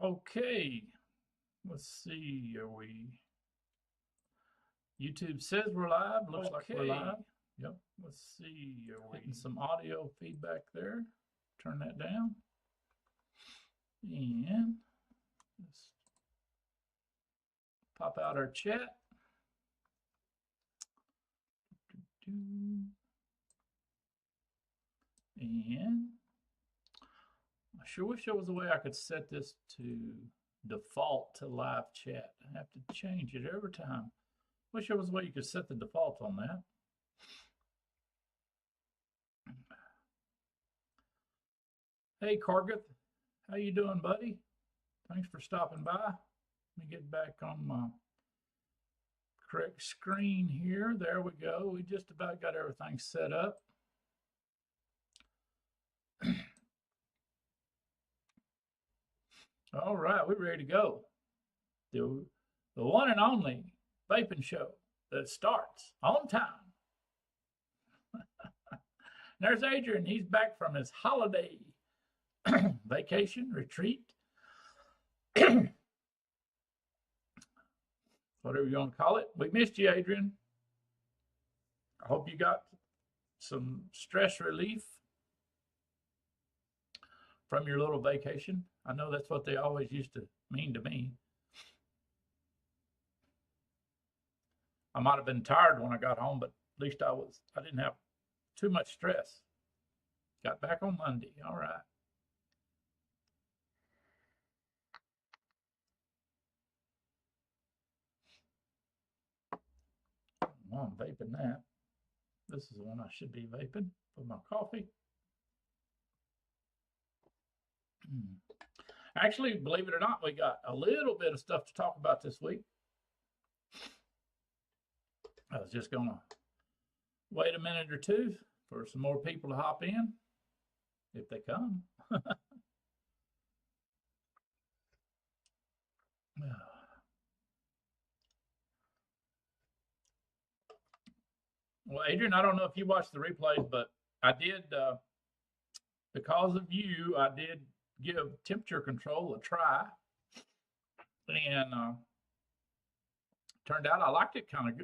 Okay, let's see. Are we? YouTube says we're live. Looks like we're live. Yep. Let's see. Are we getting some audio feedback there? Turn that down. And let's pop out our chat. And I sure wish there was a way I could set this to default to live chat. I have to change it every time. Wish there was a way you could set the default on that. Hey Cargith, how you doing, buddy? Thanks for stopping by. Let me get back on my correct screen here. There we go. We just about got everything set up. All right, we're ready to go. The one and only vaping show that starts on time. There's Adrian. He's back from his holiday vacation retreat. Whatever you want to call it. We missed you, Adrian. I hope you got some stress relief from your little vacation. I know that's what they always used to mean to me. I might have been tired when I got home, but at least I didn't have too much stress. Got back on Monday. All right. Well, I'm vaping that. This is the one I should be vaping for my coffee. Actually, believe it or not, we got a little bit of stuff to talk about this week. I was just going to wait a minute or two for some more people to hop in, if they come. Well, Adrian, I don't know if you watched the replays, but I did, because of you, I did give temperature control a try. And turned out I liked it kind of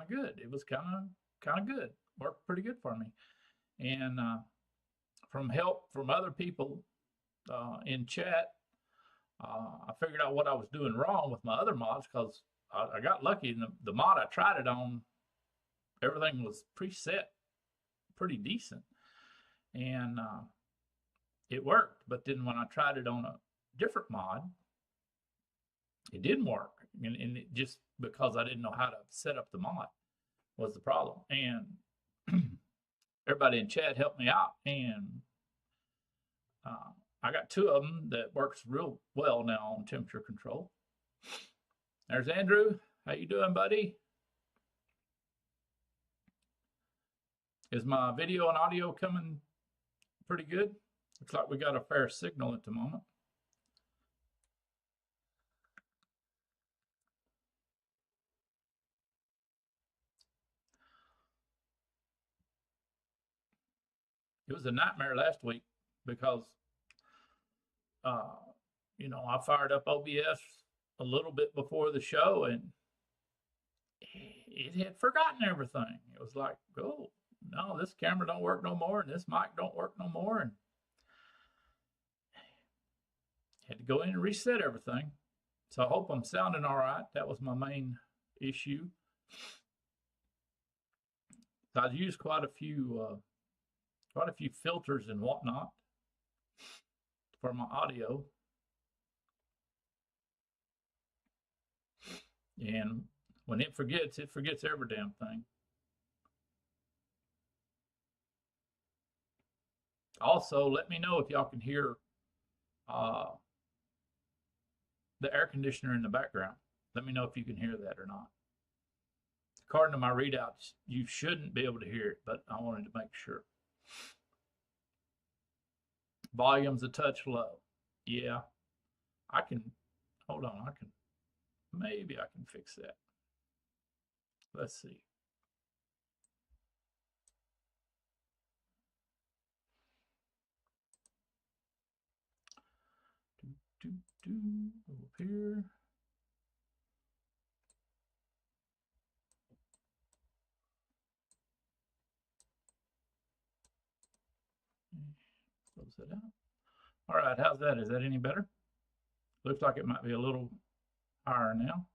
good. It was kind of good. Worked pretty good for me. And from help from other people in chat, I figured out what I was doing wrong with my other mods, because I got lucky. In the mod I tried it on, everything was preset pretty decent. And it worked. But then when I tried it on a different mod, it didn't work. And it just because I didn't know how to set up the mod was the problem. And everybody in chat helped me out. And I got two of them that works real well now on temperature control. There's Andrew. How you doing, buddy? Is my video and audio coming pretty good? Looks like we got a fair signal at the moment. It was a nightmare last week because, you know, I fired up OBS a little bit before the show and it had forgotten everything. It was like, oh, no, this camera don't work no more and this mic don't work no more. And had to go in and reset everything. So I hope I'm sounding all right. That was my main issue. I used quite a few filters and whatnot for my audio. And when it forgets every damn thing. Also, let me know if y'all can hear the air conditioner in the background. Let me know if you can hear that or not. According to my readouts, you shouldn't be able to hear it, but I wanted to make sure. Volume's a touch low. Yeah, I can, hold on, maybe I can fix that. Let's see. Go up here. Close that out. All right, how's that? Is that any better? Looks like it might be a little higher now.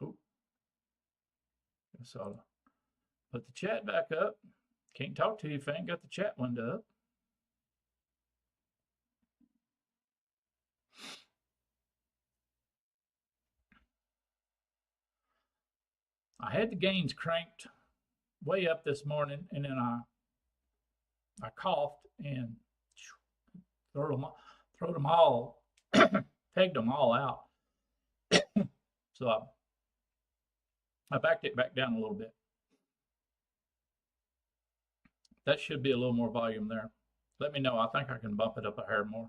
Oh, so I'll put the chat back up. Can't talk to you if I ain't got the chat window up. I had the gains cranked way up this morning, and then I coughed and throw them all, pegged them all out. So I backed it back down a little bit. That should be a little more volume there. Let me know. I think I can bump it up a hair more.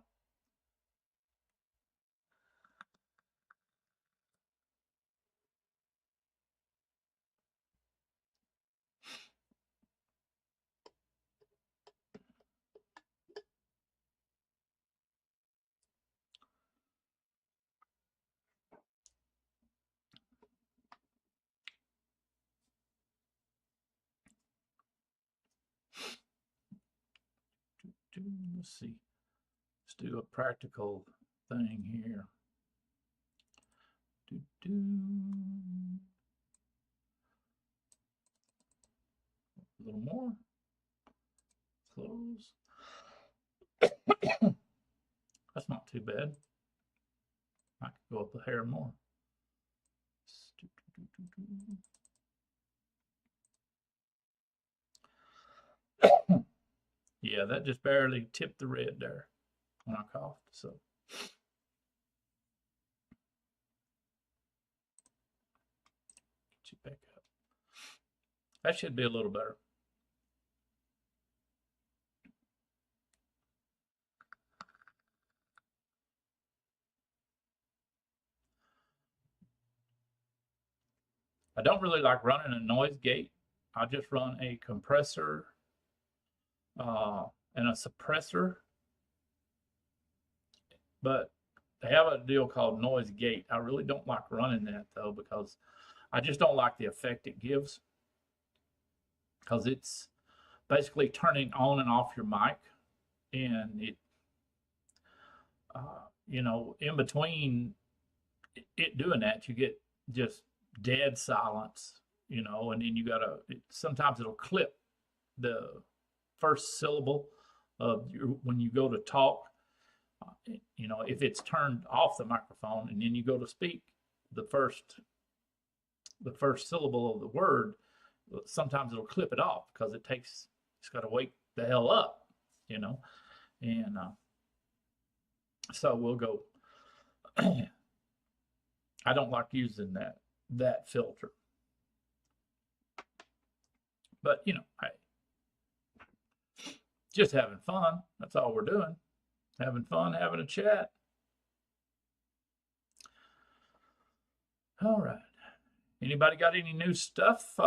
Let's see. Let's do a practical thing here. A little more. Close. That's not too bad. I could go up a hair more. Yeah, that just barely tipped the red there when I coughed. So get you back up. That should be a little better. I don't really like running a noise gate. I just run a compressor and a suppressor. But they have a deal called noise gate. I really don't like running that though, because I just don't like the effect it gives. Because it's basically turning on and off your mic, and it, you know, in between it doing that, you get just dead silence, you know, and then you gotta, sometimes it'll clip the first syllable of when you go to talk, you know, if it's turned off the microphone and then you go to speak the first syllable of the word, sometimes it'll clip it off because it's got to wake the hell up, you know, and so we'll go. I don't like using that filter, but you know, just having fun. That's all we're doing. Having fun, having a chat. All right. Anybody got any new stuff?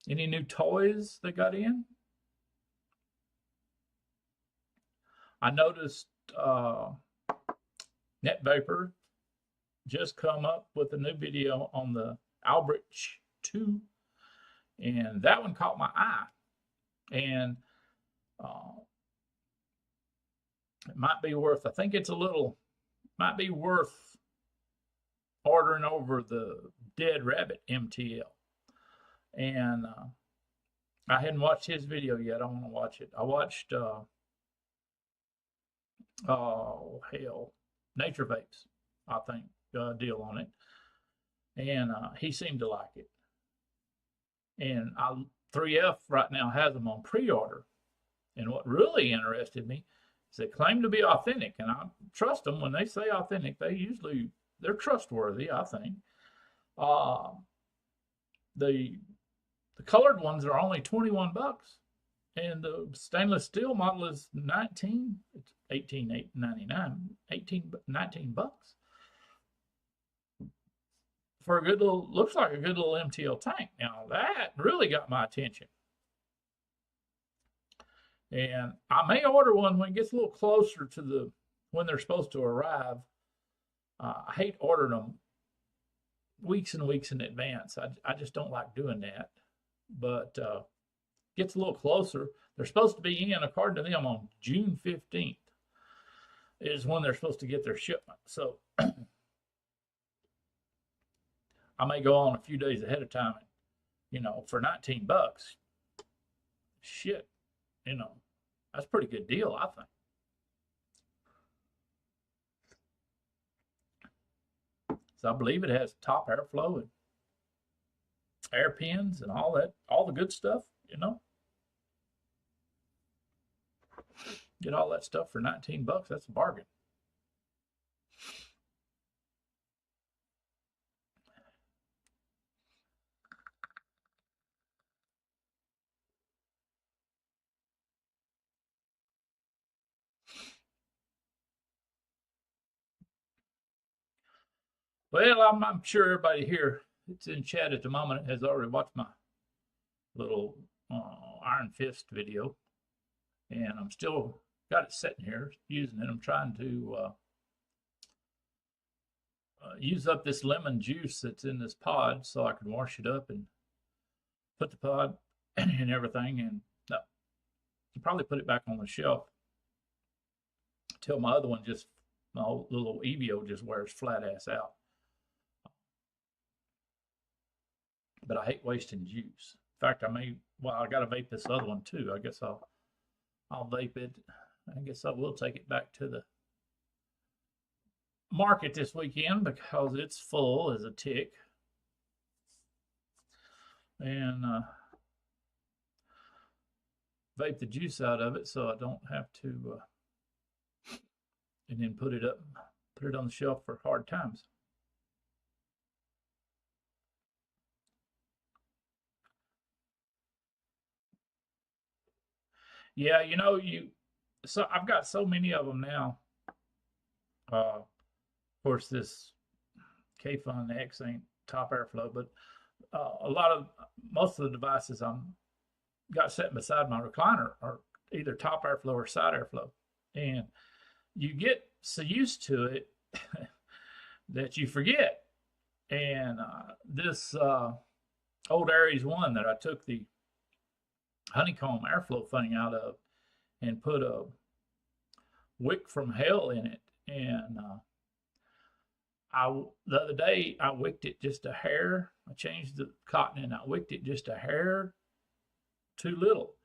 Any new toys they got in? I noticed Net Vapor just come up with a new video on the Albrecht 2, and that one caught my eye. And it might be worth, I think it's might be worth ordering over the Dead Rabbit MTL. And I hadn't watched his video yet. I want to watch it. I watched, oh, hell, Nature Vapes, I think, deal on it. And he seemed to like it. And 3F right now has them on pre-order. And what really interested me is they claim to be authentic, and I trust them when they say authentic. They're trustworthy, I think. The colored ones are only $21, and the stainless steel model is $19. It's $19 for a good little, looks like a good little MTL tank. Now that really got my attention. And I may order one when it gets a little closer to when they're supposed to arrive. I hate ordering them weeks and weeks in advance. I just don't like doing that. But gets a little closer. They're supposed to be in, according to them, on June 15th is when they're supposed to get their shipment. So I may go on a few days ahead of time, for $19. Shit, that's a pretty good deal, I think. So I believe it has top airflow and air pins and all that, all the good stuff, Get all that stuff for $19. That's a bargain. Well, I'm sure everybody here that's in chat at the moment has already watched my little Iron Fist video. And I'm still got it sitting here using it. I'm trying to use up this lemon juice that's in this pod so I can wash it up and put the pod and everything. And I'll probably put it back on the shelf until my other one my little Evio just wears flat ass out. But I hate wasting juice. In fact, I got to vape this other one too. I guess I'll vape it. I guess I will take it back to the market this weekend because it's full as a tick. And vape the juice out of it so I don't have to, and then put it on the shelf for hard times. Yeah, so I've got so many of them now. Of course, this K-Fun X ain't top airflow, but most of the devices I'm got sitting beside my recliner are either top airflow or side airflow. And you get so used to it that you forget. And this old Aries 1 that I took the honeycomb airflow thing out of and put a wick from hell in it. And the other day I wicked it just a hair. I changed the cotton and I wicked it just a hair too little.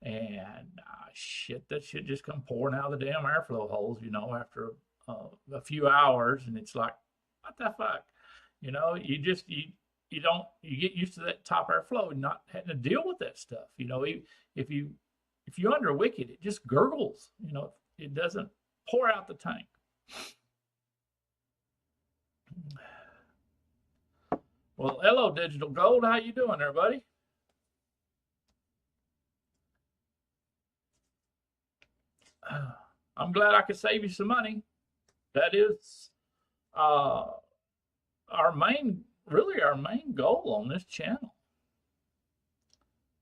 And shit, that shit just come pouring out of the damn airflow holes, after a few hours. And it's like, what the fuck? You get used to that top airflow and not having to deal with that stuff. If you underwick it, it just gurgles. It doesn't pour out the tank. Well, hello, Digital Gold. How you doing there, buddy? I'm glad I could save you some money. That is our main goal on this channel.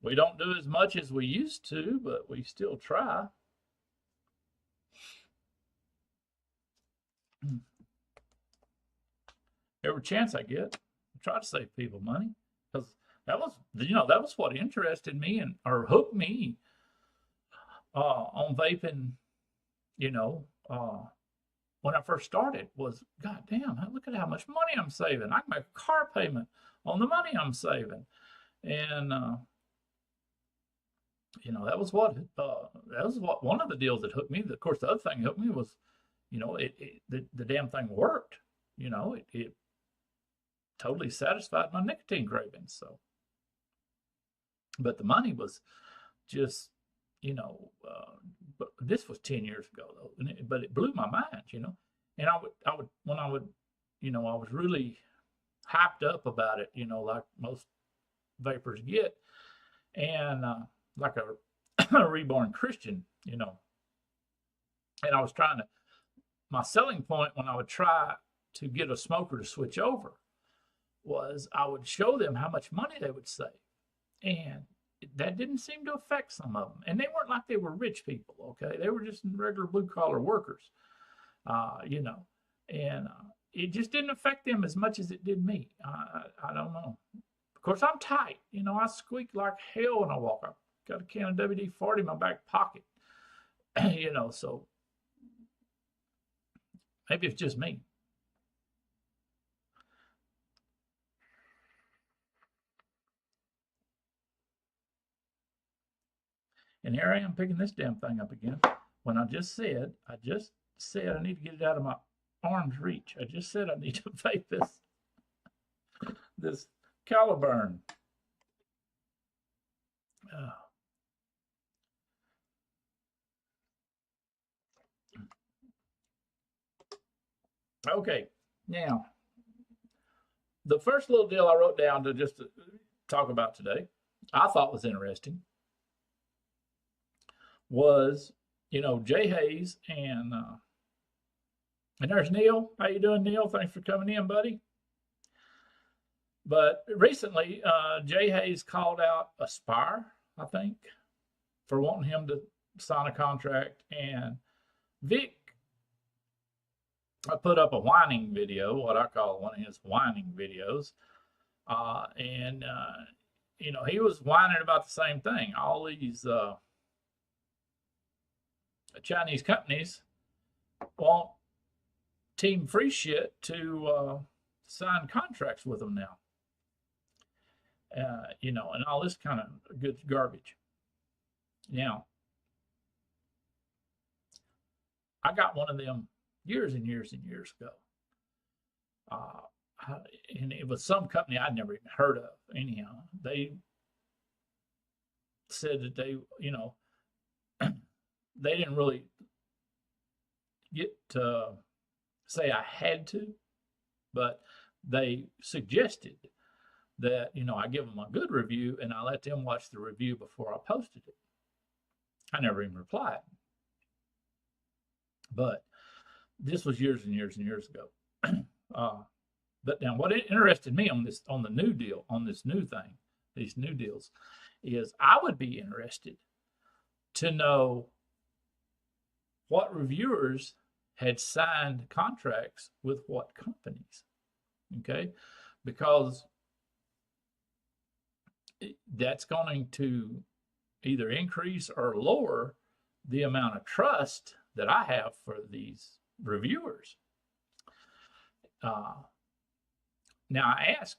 We don't do as much as we used to, but we still try. Every chance I get, I try to save people money, because that was what interested me or hooked me on vaping. When I first started was, God damn, look at how much money I'm saving. I can make a car payment on the money I'm saving. And that was what one of the deals that hooked me. Of course, the other thing that hooked me was, the damn thing worked. It totally satisfied my nicotine cravings. So, but the money was just, but this was 10 years ago though, but it blew my mind, And I was really hyped up about it, like most vapors get, and like a reborn Christian, And I was my selling point when I would try to get a smoker to switch over was I would show them how much money they would save. And that didn't seem to affect some of them. And they weren't like they were rich people, okay? They were just regular blue collar workers, you know, and it just didn't affect them as much as it did me. I don't know. Of course, I'm tight. You know, I squeak like hell when I walk. I've got a can of WD-40 in my back pocket, you know, so maybe it's just me. And here I am picking this damn thing up again when I just said I need to get it out of my arm's reach. I just said I need to vape this Caliburn. Okay, now the first little deal I wrote down to just talk about today, I thought was interesting, was, you know, Jay Hayes and there's Neil. How you doing, Neil? Thanks for coming in, buddy. But recently, Jay Hayes called out Aspire, I think, for wanting him to sign a contract, and Vic put up a whining video, what I call one of his whining videos, and you know, he was whining about the same thing. All these Chinese companies want Team Free Shit to sign contracts with them now. You know, and all this kind of good garbage. Now, I got one of them years and years and years ago. And it was some company I'd never even heard of. Anyhow, they said that they, you know, they didn't really get to say I had to, but they suggested that, you know, I give them a good review and I let them watch the review before I posted it. I never even replied. But this was years and years and years ago. But now what interested me on the new deal, on this new thing, these new deals, is I would be interested to know what reviewers had signed contracts with what companies. Okay? Because that's going to either increase or lower the amount of trust that I have for these reviewers. Now I asked,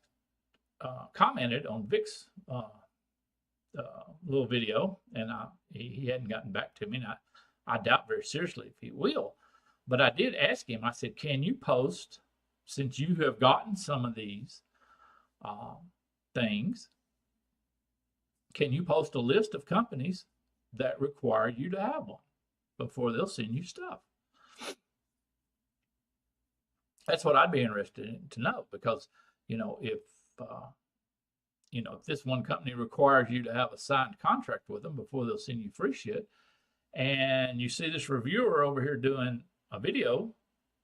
commented on Vic's little video, and he hadn't gotten back to me, and I doubt very seriously if he will. But I did ask him, I said, can you post, since you have gotten some of these things, can you post a list of companies that require you to have one before they'll send you stuff? That's what I'd be interested in to know, because, you know, if this one company requires you to have a signed contract with them before they'll send you free shit, and you see this reviewer over here doing a video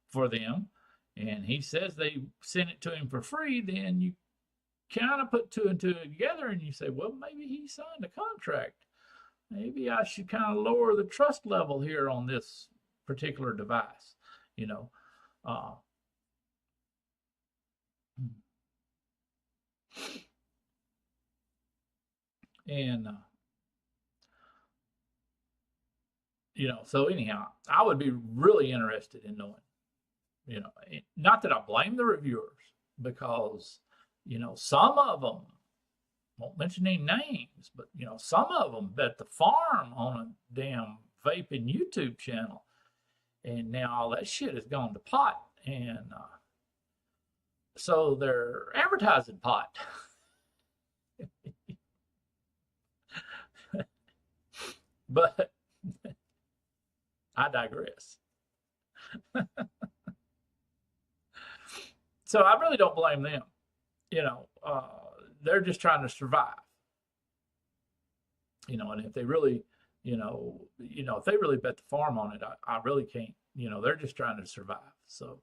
for them, and he says they sent it to him for free, then you kind of put two and two together and you say, well, maybe he signed a contract. Maybe I should kind of lower the trust level here on this particular device, you know. And you know, so anyhow, I would be really interested in knowing, you know, not that I blame the reviewers, because, you know, some of them, won't mention any names, but, you know, some of them bet the farm on a damn vaping YouTube channel, and now all that shit has gone to pot, and so they're advertising pot. But I digress. So I really don't blame them. You know, they're just trying to survive. You know, and if they really, if they really bet the farm on it, I really can't. You know, they're just trying to survive. So,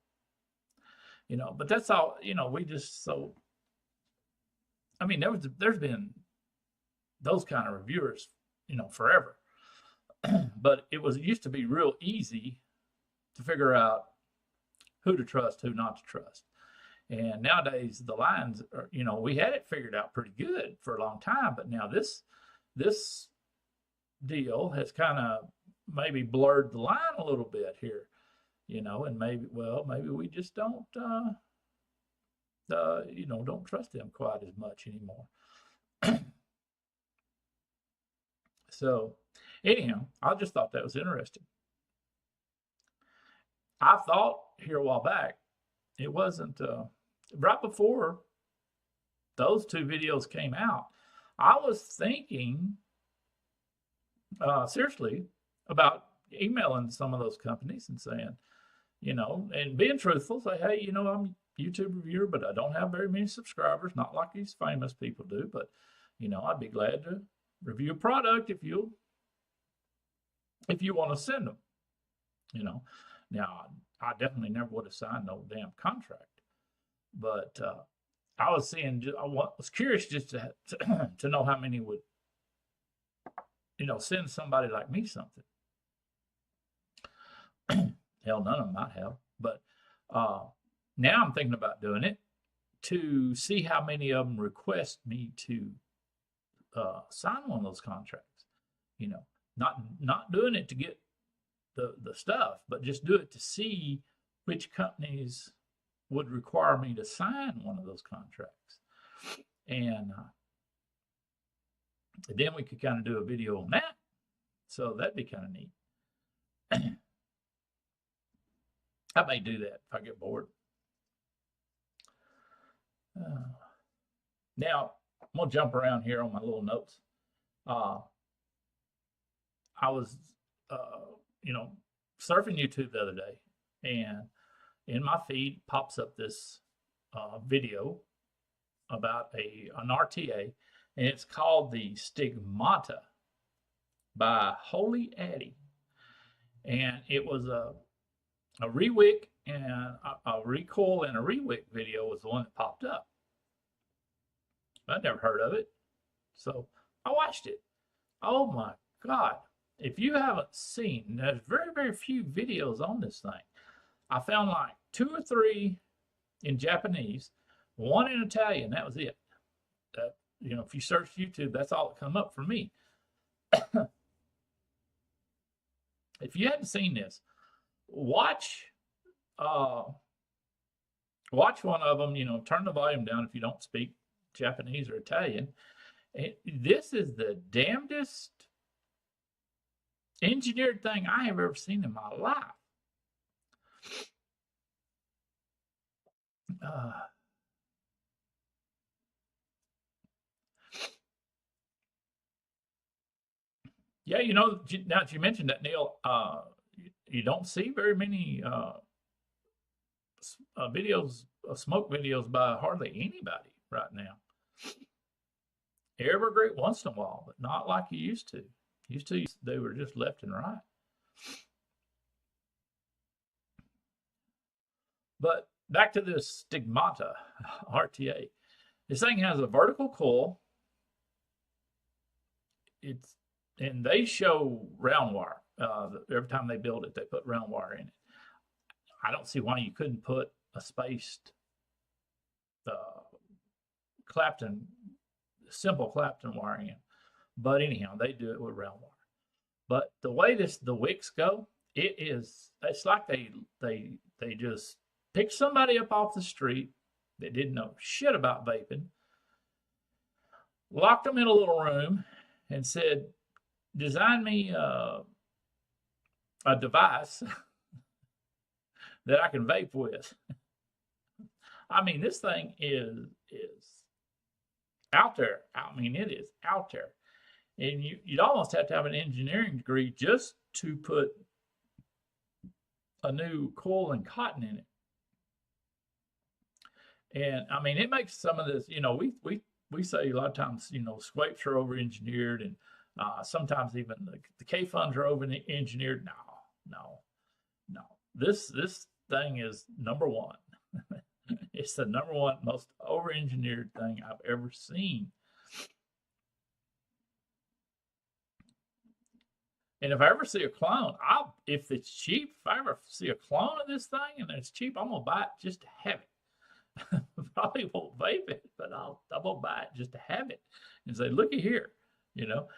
you know, but that's all. You know, we just so. I mean, there's been those kind of reviewers, forever. But it used to be real easy to figure out who to trust, who not to trust. And nowadays the lines are, we had it figured out pretty good for a long time, but now this deal has kind of maybe blurred the line a little bit here, and maybe we just don't don't trust them quite as much anymore. So anyhow, I just thought that was interesting. I thought here a while back, it wasn't right before those two videos came out, I was thinking seriously about emailing some of those companies and saying, and being truthful, say, hey, I'm a YouTube reviewer, but I don't have very many subscribers, not like these famous people do, but I'd be glad to review a product if you want to send them. Now I definitely never would have signed no damn contract, but I was curious just to know how many would send somebody like me something. Hell, none of them might have, but now I'm thinking about doing it to see how many of them request me to sign one of those contracts. Not doing it to get the stuff, but just do it to see which companies would require me to sign one of those contracts. And then we could kind of do a video on that. So that'd be kind of neat. I may do that if I get bored. Now, I'm going to jump around here on my little notes. I was, surfing YouTube the other day, and in my feed pops up this video about an RTA, and it's called the Stigmata by Holy Addy. And it was a rewick and a recoil and a rewick video was the one that popped up. I'd never heard of it, so I watched it. Oh my God. If you haven't seen, there's very, very few videos on this thing. I found like 2 or 3 in Japanese, 1 in Italian. That was it. If you search YouTube, that's all that come up for me. If you hadn't seen this, watch one of them. Turn the volume down if you don't speak Japanese or Italian. This is the damnedest engineered thing I have ever seen in my life. Yeah, now that you mentioned that, Neil, you don't see very many videos, smoke videos by hardly anybody right now. Every great once in a while, but not like you used to. They were just left and right. But back to this Stigmata RTA. This thing has a vertical coil. And they show round wire. Every time they build it, they put round wire in it. I don't see why you couldn't put a spaced simple Clapton wiring in. But anyhow, they do it with round wire. But the way the wicks go, it's like they just picked somebody up off the street that didn't know shit about vaping, locked them in a little room, and said, design me a device that I can vape with. I mean, this thing is out there. I mean, it is out there. And you'd almost have to have an engineering degree just to put a new coil and cotton in it. And I mean, it makes some of this, we say a lot of times, scrapes are over-engineered, and sometimes even the K-funds are over-engineered. No. This thing is number one. It's the number one most over-engineered thing I've ever seen. And if I ever see a clone, if it's cheap, if I ever see a clone of this thing and it's cheap, I'm gonna buy it just to have it. Probably won't vape it, but I'm gonna buy it just to have it and say, looky here, you know.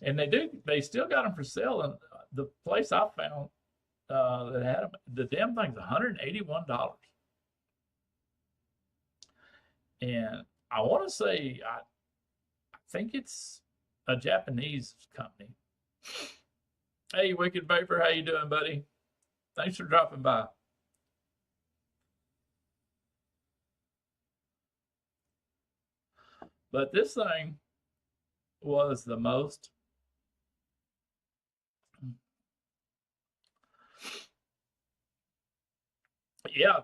And they still got them for sale. And the place I found that had them, the damn thing's $181. And I want to say, I think it's a Japanese company. Hey, Wicked Vapor, how you doing, buddy? Thanks for dropping by. But this thing was the most, yeah,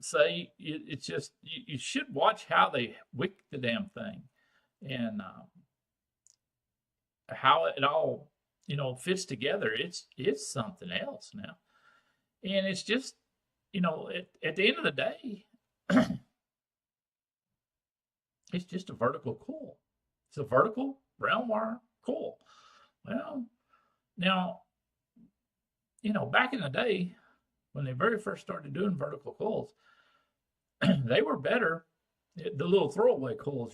say it's just, you should watch how they wick the damn thing and how it all, fits together. It's something else now. And it's just, at the end of the day, it's just a vertical coil. It's a vertical round wire coil. Well, now, back in the day, when they very first started doing vertical coils, they were better. The little throwaway coils,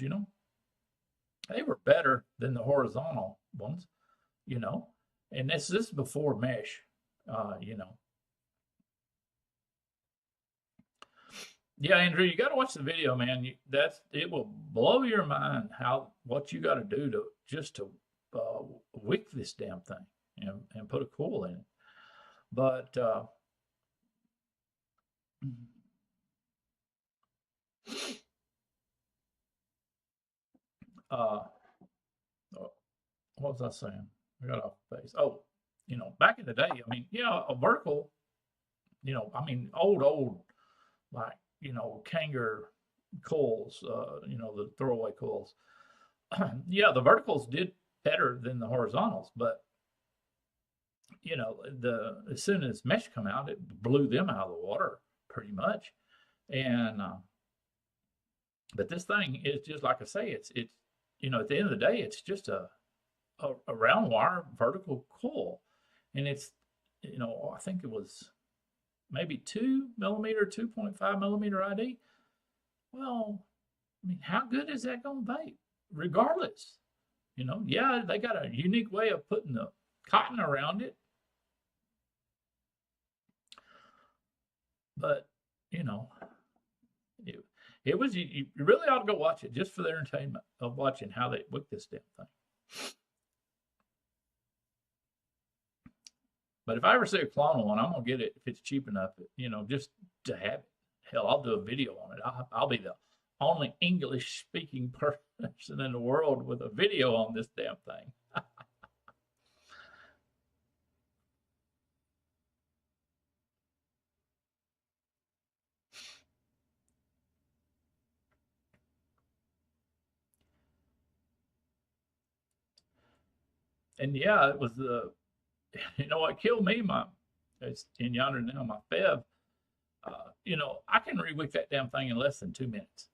they were better than the horizontal ones, and this is before mesh, Yeah, Andrew, you got to watch the video, man. It will blow your mind what you got to do to wick this damn thing and put a coil in it. But what was I saying? I got off base. Oh, back in the day, I mean, yeah, a vertical, old, like, Kanger coils, the throwaway coils. Yeah, the verticals did better than the horizontals, but as soon as mesh come out, it blew them out of the water pretty much. And but this thing is just like I say, it's at the end of the day, it's just a round wire vertical coil, and it's I think it was maybe 2 millimeter, 2.5 millimeter ID. Well, I mean, how good is that going to vape? Regardless, yeah, they got a unique way of putting the cotton around it, but it was, you really ought to go watch it just for the entertainment of watching how they wick this damn thing. But if I ever see a clonal one, I'm gonna get it if it's cheap enough, just to have it. Hell, I'll do a video on it. I'll be the only English speaking person in the world with a video on this damn thing. And yeah, it was what killed me, it's in yonder now, my Fev. I can rewick that damn thing in less than 2 minutes.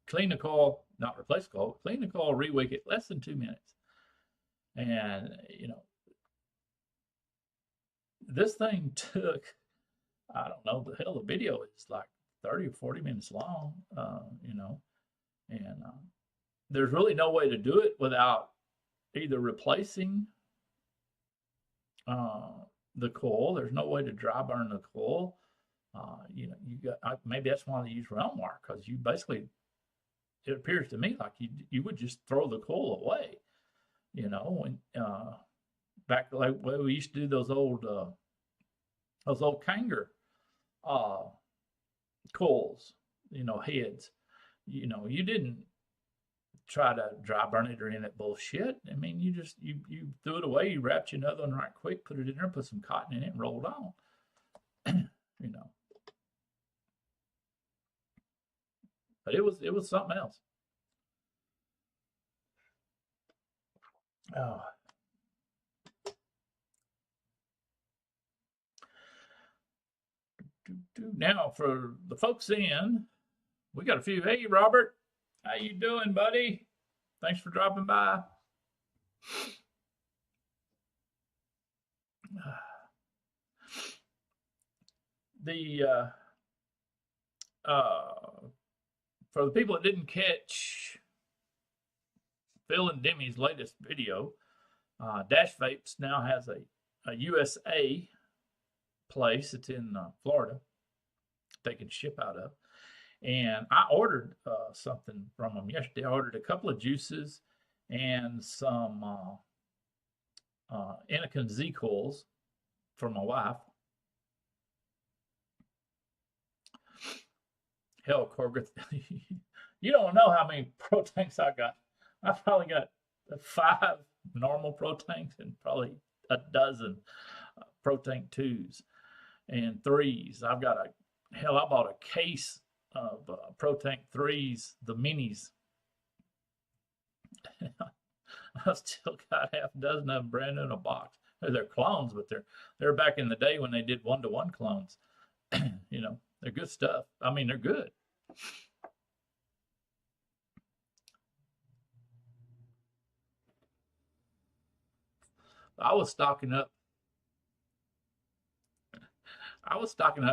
Clean the coil, not replace the coil, clean the coil, rewick it less than 2 minutes. And this thing took, I don't know, the video is like 30 or 40 minutes long, and there's really no way to do it without either replacing the coil. There's no way to dry burn the coil. You got, maybe that's why they use round wire, because you basically, it appears to me like you would just throw the coil away, when back like way we used to do those old Kanger coils, heads. You didn't try to dry burn it or any of that bullshit. I mean, you just you threw it away, you wrapped you another one right quick, put it in there, put some cotton in it, and rolled on. But it was something else. Oh. Now for the folks in, we got a few. Hey, Robert, how you doing, buddy? Thanks for dropping by. The for the people that didn't catch Phil and Demi's latest video, Dash Vapes now has a USA place. It's in Florida. They can ship out of. And I ordered something from them yesterday. I ordered a couple of juices and some Anakin Z coils for my wife. Hell, Corgath, you don't know how many pro tanks I got. I probably got 5 normal pro tanks and probably a dozen pro tank 2s and 3s. I bought a case of pro tank 3s, the minis. I still got half a dozen of them brand new in a box. They're clones, but they're back in the day when they did 1-to-1 clones. You know, they're good stuff. I mean, they're good. I was stocking up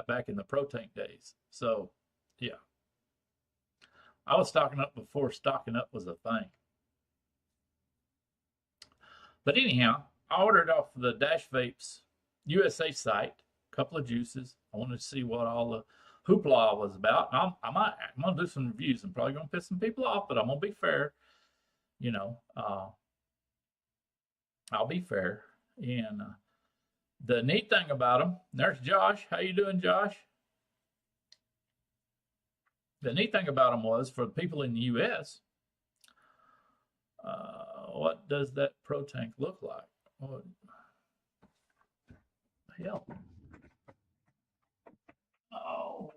back in the pro tank days. So, yeah. I was stocking up before stocking up was a thing. But anyhow, I ordered off the Dash Vapes USA site a couple of juices. I wanted to see what all the hoopla was about. I'm going to do some reviews. I'm probably going to piss some people off, but I'm going to be fair. You know, I'll be fair. And the neat thing about them, there's Josh. How you doing, Josh? The neat thing about them was, for the people in the U.S., what does that pro tank look like? What the hell? Oh.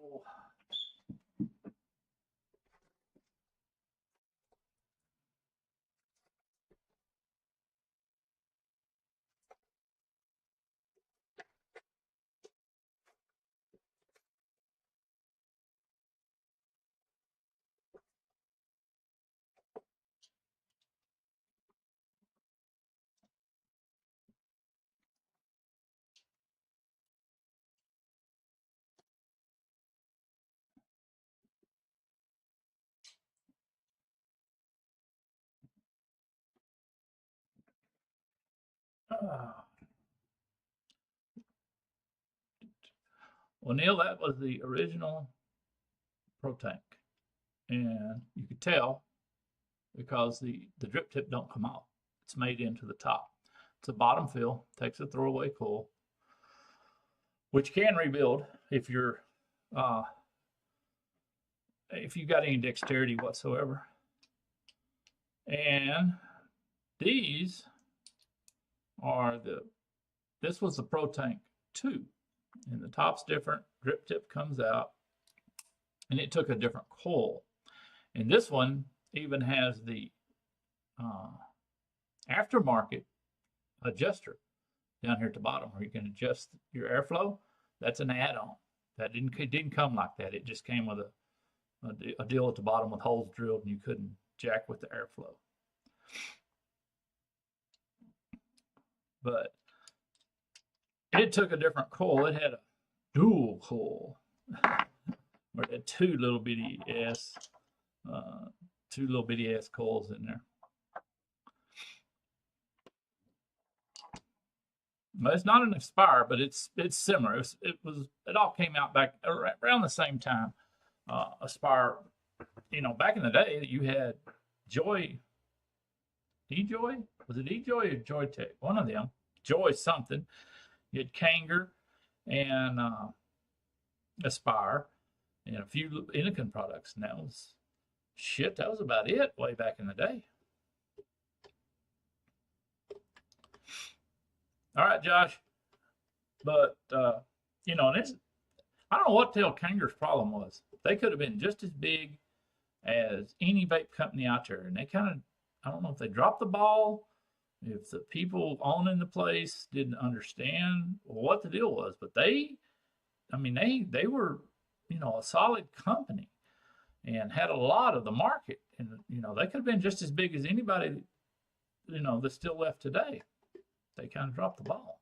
Well, Neil, that was the original pro tank, and you could tell because the drip tip don't come off. It's made into the top. It's a bottom fill, takes a throwaway coil, which can rebuild if you've got any dexterity whatsoever. And these are this was the Pro Tank 2, and the top's different, drip tip comes out, and it took a different coil. And this one even has the aftermarket adjuster down here at the bottom where you can adjust your airflow. That's an add-on. That didn't come like that. It just came with a deal at the bottom with holes drilled, and you couldn't jack with the airflow. But it took a different coil. It had a dual coil, where it had two little bitty ass coils in there. Well, it's not an Aspire, but it's similar. It all came out back around the same time. Aspire, back in the day, you had Joy, E-Joy? Was it E-Joy or Joytech? One of them. Joy something. You had Kanger and Aspire and a few Anakin products. And that was about it way back in the day. All right, Josh. But, and I don't know what the hell Kanger's problem was. They could have been just as big as any vape company out there. And they I don't know if they dropped the ball, if the people owning the place didn't understand what the deal was. But they were, a solid company and had a lot of the market. And, they could have been just as big as anybody that's still left today. They kind of dropped the ball.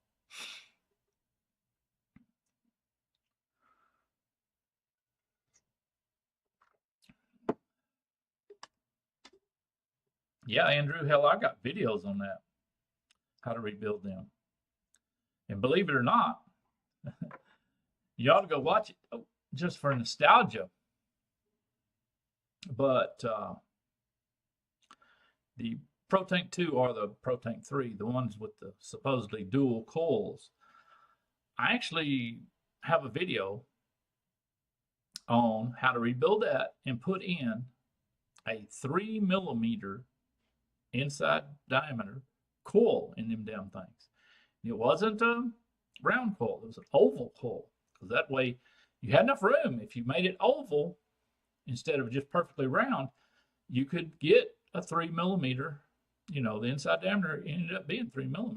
Yeah, Andrew, hell, I got videos on that, how to rebuild them. And believe it or not, you ought to go watch it just for nostalgia. But the Pro Tank 2 or the Pro Tank 3, the ones with the supposedly dual coils, I actually have a video on how to rebuild that and put in a 3mm inside diameter coil in them damn things. It wasn't a round coil, it was an oval coil, because that way you had enough room. If you made it oval instead of just perfectly round, you could get a 3mm, the inside diameter ended up being 3mm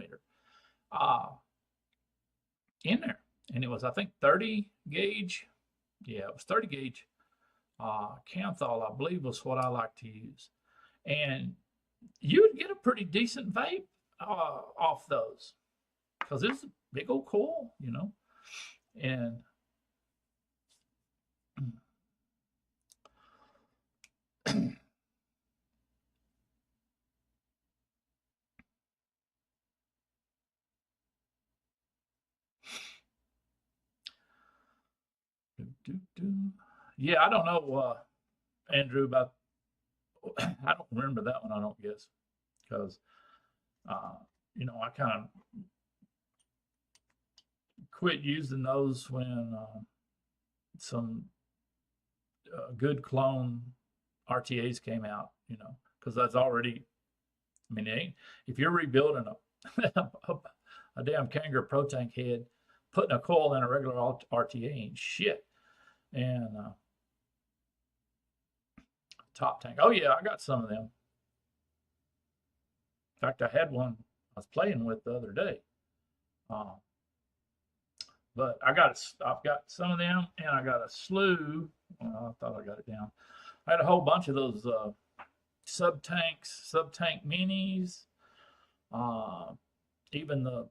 in there. And it was, I think, 30 gauge. Yeah, it was 30 gauge Canthal, I believe, was what I like to use. And you would get a pretty decent vape off those, because it's a big old coil, and yeah, I don't know, Andrew, about I don't remember that one, I don't guess, because I kind of quit using those when some good clone RTAs came out, because that's already, if you're rebuilding a damn Kangaroo Pro Tank head, putting a coil in a regular RTA ain't shit. And top tank, oh yeah, I got some of them. In fact, I had one I was playing with the other day. But I've got some of them, and I got a slew. Well, I thought I got it down. I had a whole bunch of those sub tank minis, even the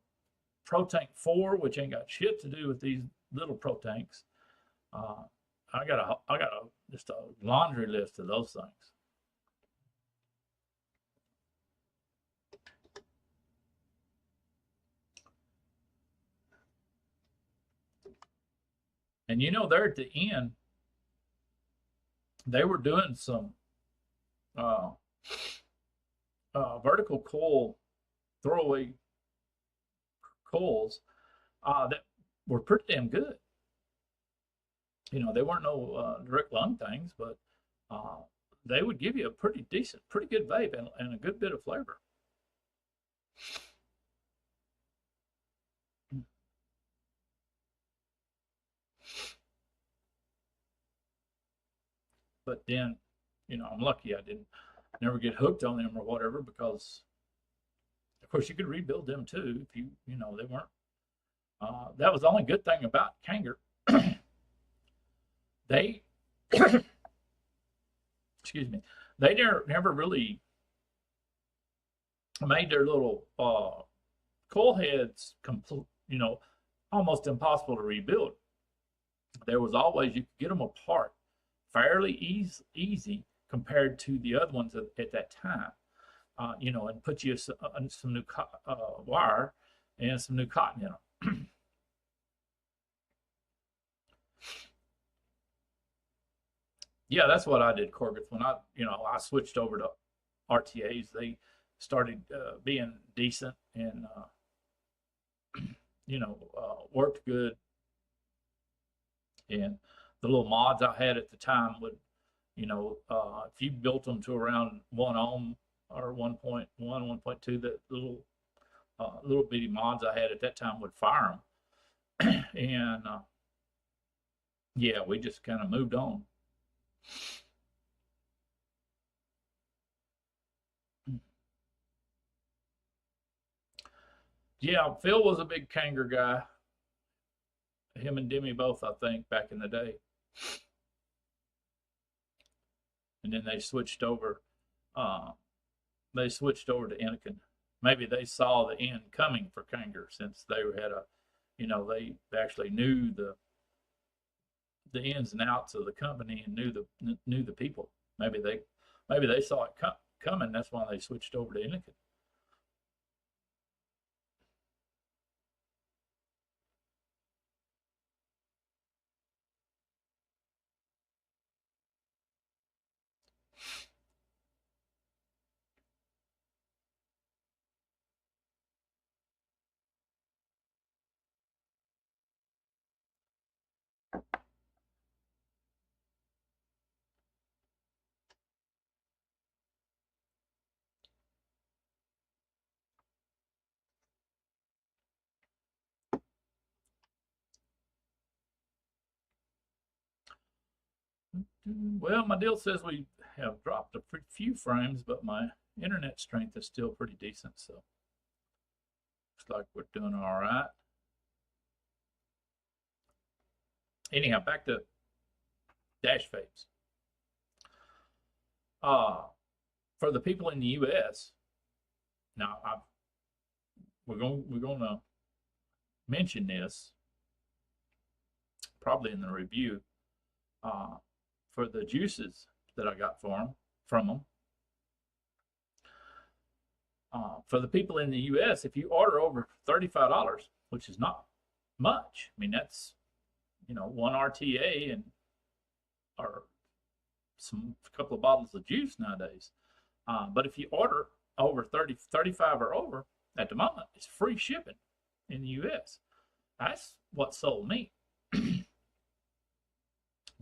Pro Tank 4, which ain't got shit to do with these little Pro Tanks. I got just a laundry list of those things. And there at the end, they were doing some vertical coil throwaway coils that were pretty damn good. They weren't no direct lung things, but they would give you a pretty decent, pretty good vape and a good bit of flavor. But then, I'm lucky I didn't never get hooked on them or whatever, because of course you could rebuild them too if they weren't. That was the only good thing about Kangaroo. They, excuse me, they never really made their little coil heads almost impossible to rebuild. There was always, you could get them apart fairly easy compared to the other ones at that time, and put you some new wire and some new cotton in them. Yeah, that's what I did, Corgus. When I switched over to RTAs, they started being decent and worked good. And the little mods I had at the time would, if you built them to around 1 ohm or 1.1, 1.2, that little bitty mods I had at that time would fire them. And yeah, we just kind of moved on. Yeah, Phil was a big Kangaroo guy. Him and Demi both, I think, back in the day. And then they switched over. To Anakin. maybe they saw the end coming for Kanger, since they had a, they actually knew the ins and outs of the company and knew the people. Maybe they saw it coming. That's why they switched over to Inikin. Well, my deal says we have dropped a few frames, but my internet strength is still pretty decent, so looks like we're doing all right. Anyhow, back to dash fades. For the people in the U.S., now we're going to mention this probably in the review. For the juices that I got from them. For the people in the U.S., if you order over $35, which is not much, I mean, that's, one RTA and or a couple of bottles of juice nowadays. But if you order over 35 or over, at the moment, it's free shipping in the U.S. That's what sold me.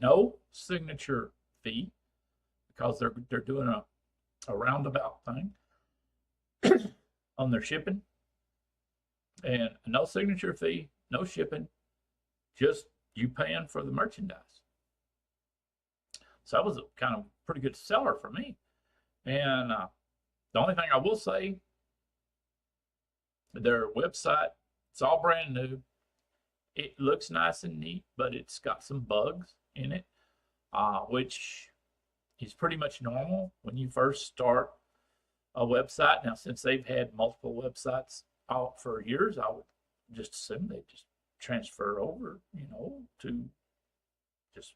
No signature fee, because they're doing a roundabout thing on their shipping, and no signature fee, no shipping, just you paying for the merchandise. So that was a kind of pretty good seller for me. And the only thing I will say, their website, it's all brand new. It looks nice and neat, but it's got some bugs in it, which is pretty much normal when you first start a website. Now, since they've had multiple websites out for years, I would just assume they just transfer over, to just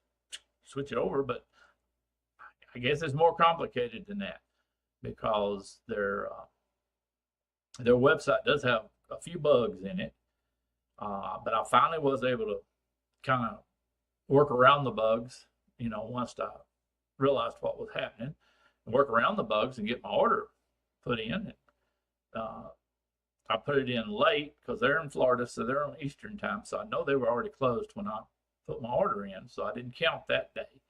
switch it over. But I guess it's more complicated than that, because their website does have a few bugs in it. But I finally was able to kind of work around the bugs, once I realized what was happening, and work around the bugs and get my order put in. And, I put it in late because they're in Florida, so they're on Eastern time. So I know they were already closed when I put my order in, so I didn't count that day.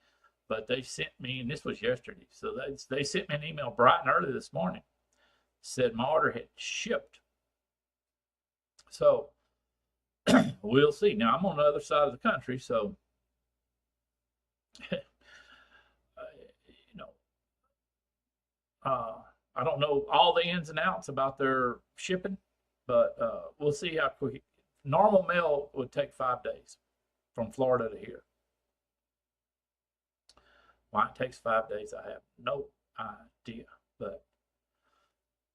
But they sent me, and this was yesterday, so they sent me an email bright and early this morning, said my order had shipped. So we'll see. Now, I'm on the other side of the country, so I don't know all the ins and outs about their shipping, but we'll see how quick. Normal mail would take 5 days from Florida to here. Why it takes 5 days, I have no idea, but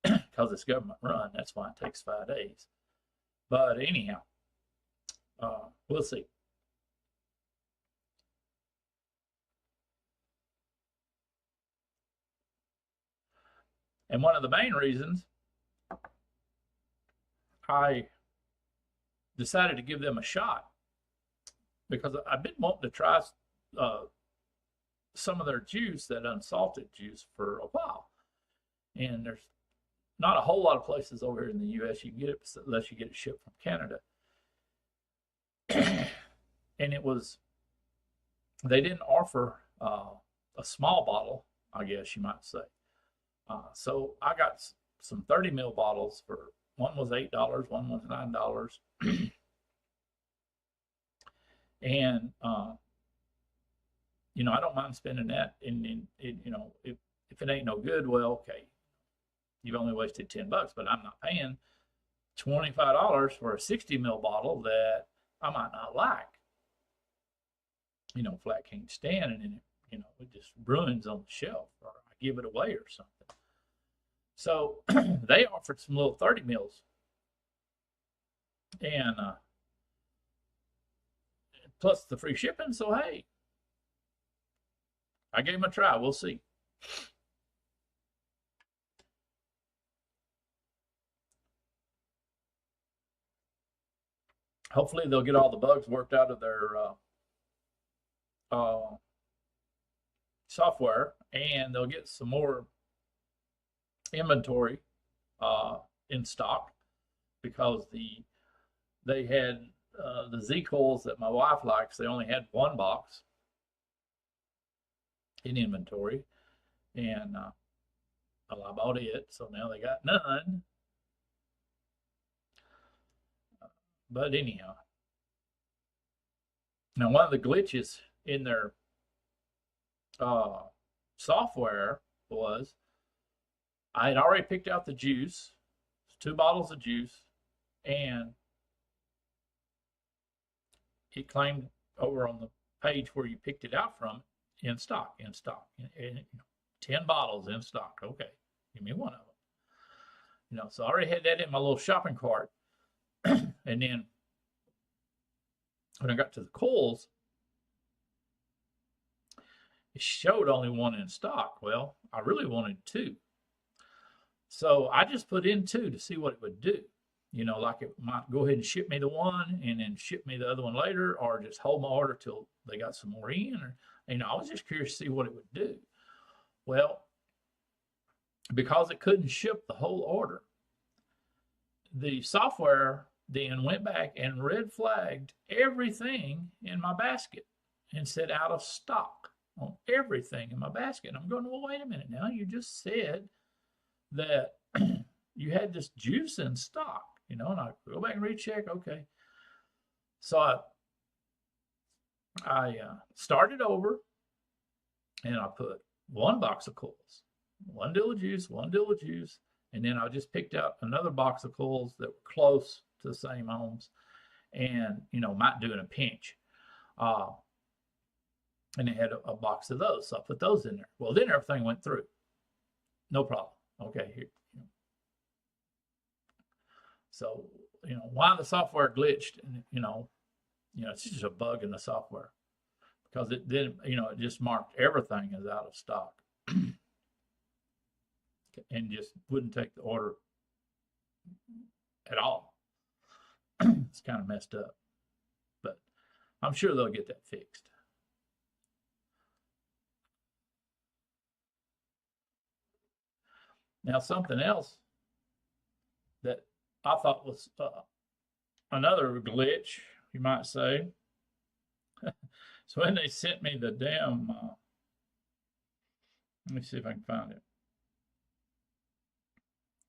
because it's government run, that's why it takes 5 days. But anyhow, we'll see. And one of the main reasons I decided to give them a shot, because I've been wanting to try some of their juice, that unsalted juice, for a while. And there's not a whole lot of places over here in the U.S. you can get it, unless you get it shipped from Canada. And they didn't offer a small bottle, I guess you might say. So I got some 30 ml bottles for, one was $8, one was $9. And, I don't mind spending that. And if it ain't no good, well, okay, you've only wasted $10, but I'm not paying $25 for a 60 ml bottle that I might not like. Flat can't stand, and then it just ruins on the shelf, or I give it away or something. So they offered some little 30 meals, and plus the free shipping. So hey, I gave them a try. We'll see. Hopefully they'll get all the bugs worked out of their software, and they'll get some more inventory in stock, because they had the Z coils that my wife likes. They only had one box in inventory, and well, I bought it, so now they got none. But anyhow, now one of the glitches in their software was I had already picked out the juice, 2 bottles of juice, and it claimed over on the page where you picked it out from, in stock, and 10 bottles in stock. Okay, give me one of them. So I already had that in my little shopping cart. And then when I got to the coils, it showed only one in stock. Well, I really wanted 2. So I just put in 2 to see what it would do. Like it might go ahead and ship me the one and then ship me the other one later, or just hold my order till they got some more in. Or, I was just curious to see what it would do. Well, because it couldn't ship the whole order, the software then went back and red flagged everything in my basket and said out of stock on everything in my basket. And I'm going, well, wait a minute now. You just said that you had this juice in stock, and I go back and recheck. Okay. So I started over, and I put 1 box of coils, 1 deal of juice, 1 deal of juice. And then I just picked out another box of coils that were close to the same ohms, and, might do in a pinch. And they had a box of those. So I put those in there. Well, then everything went through. No problem. Okay. Here. So, why the software glitched, and, it's just a bug in the software, because it didn't, it just marked everything as out of stock and just wouldn't take the order at all. It's kind of messed up, but I'm sure they'll get that fixed. Now, something else that I thought was another glitch, you might say. So when they sent me the damn, let me see if I can find it.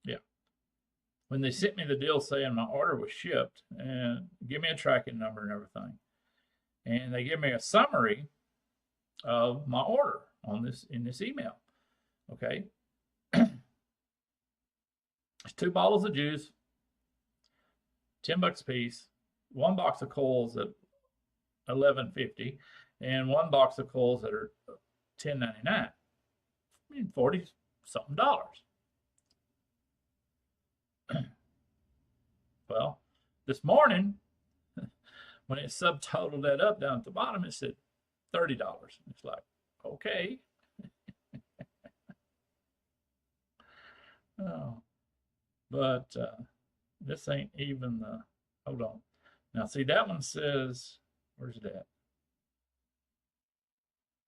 Yeah. When they sent me the deal saying my order was shipped and give me a tracking number and everything, and they give me a summary of my order in this email. Okay. It's 2 bottles of juice, $10 a piece, 1 box of coils at $11.50, and 1 box of coils that are $10.99. 40 something dollars. Well, this morning, when it subtotaled that up down at the bottom, it said $30. It's like, okay. Oh, but this ain't even the, hold on. Now, see, that one says, where's that?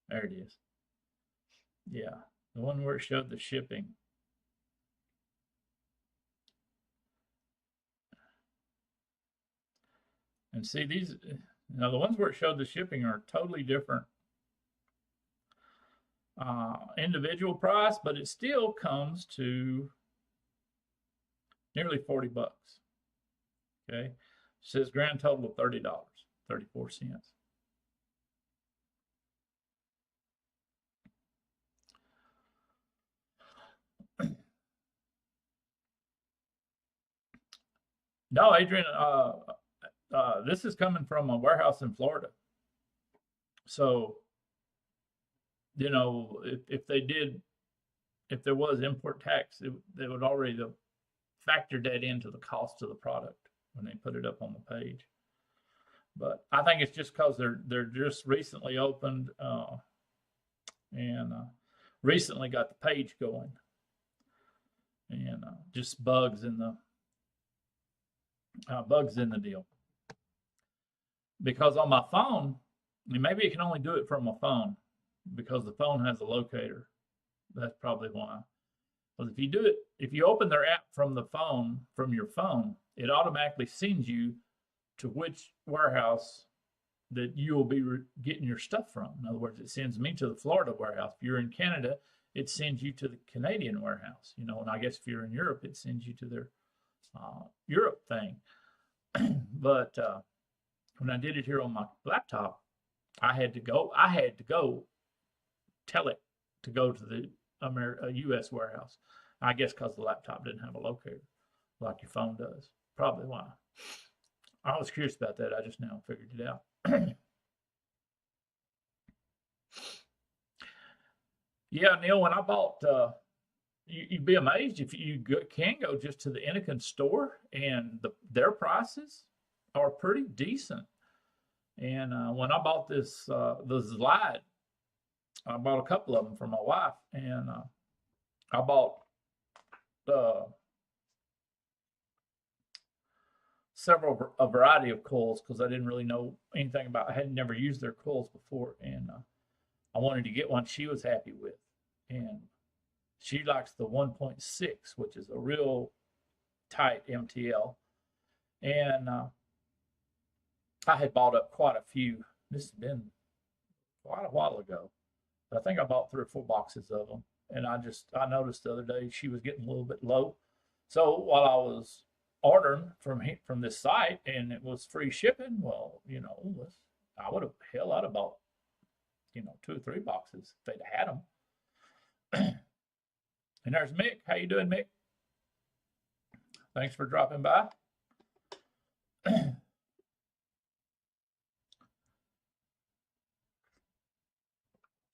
There it is. Yeah, the one where it showed the shipping. And see, these, the ones where it showed the shipping are totally different individual price, but it still comes to nearly $40. Okay, it says grand total of $30.34. No, Adrian, this is coming from a warehouse in Florida. So, if they did if there was import tax, they would already have factored that into the cost of the product when they put it up on the page. But I think it's just because they're just recently opened and recently got the page going, and just bugs in the deal. Because on my phone, maybe it can only do it from my phone because the phone has a locator. That's probably why. Because if you open their app from your phone, it automatically sends you to which warehouse that you will be getting your stuff from. In other words, it sends me to the Florida warehouse. If you're in Canada, it sends you to the Canadian warehouse. And I guess if you're in Europe, it sends you to their Europe thing. But when I did it here on my laptop, I had to go tell it to go to the U.S. warehouse. I guess because the laptop didn't have a locator like your phone does. Probably why. I was curious about that. I just now figured it out. Yeah, Neil, when I bought, you'd be amazed if you can go just to the Anakin store, and their prices are pretty decent. And when I bought the Zlide, I bought a couple of them for my wife, and I bought a variety of coils because I didn't really know anything about. I had never used their coils before, and I wanted to get one she was happy with, and she likes the 1.6, which is a real tight MTL, and I had bought up quite a few. This has been quite a while ago. I think I bought 3 or 4 boxes of them, and I noticed the other day she was getting a little bit low. So while I was ordering from this site and it was free shipping, well, I'd have bought 2 or 3 boxes if they'd had them. And there's Mick. How you doing, Mick? Thanks for dropping by.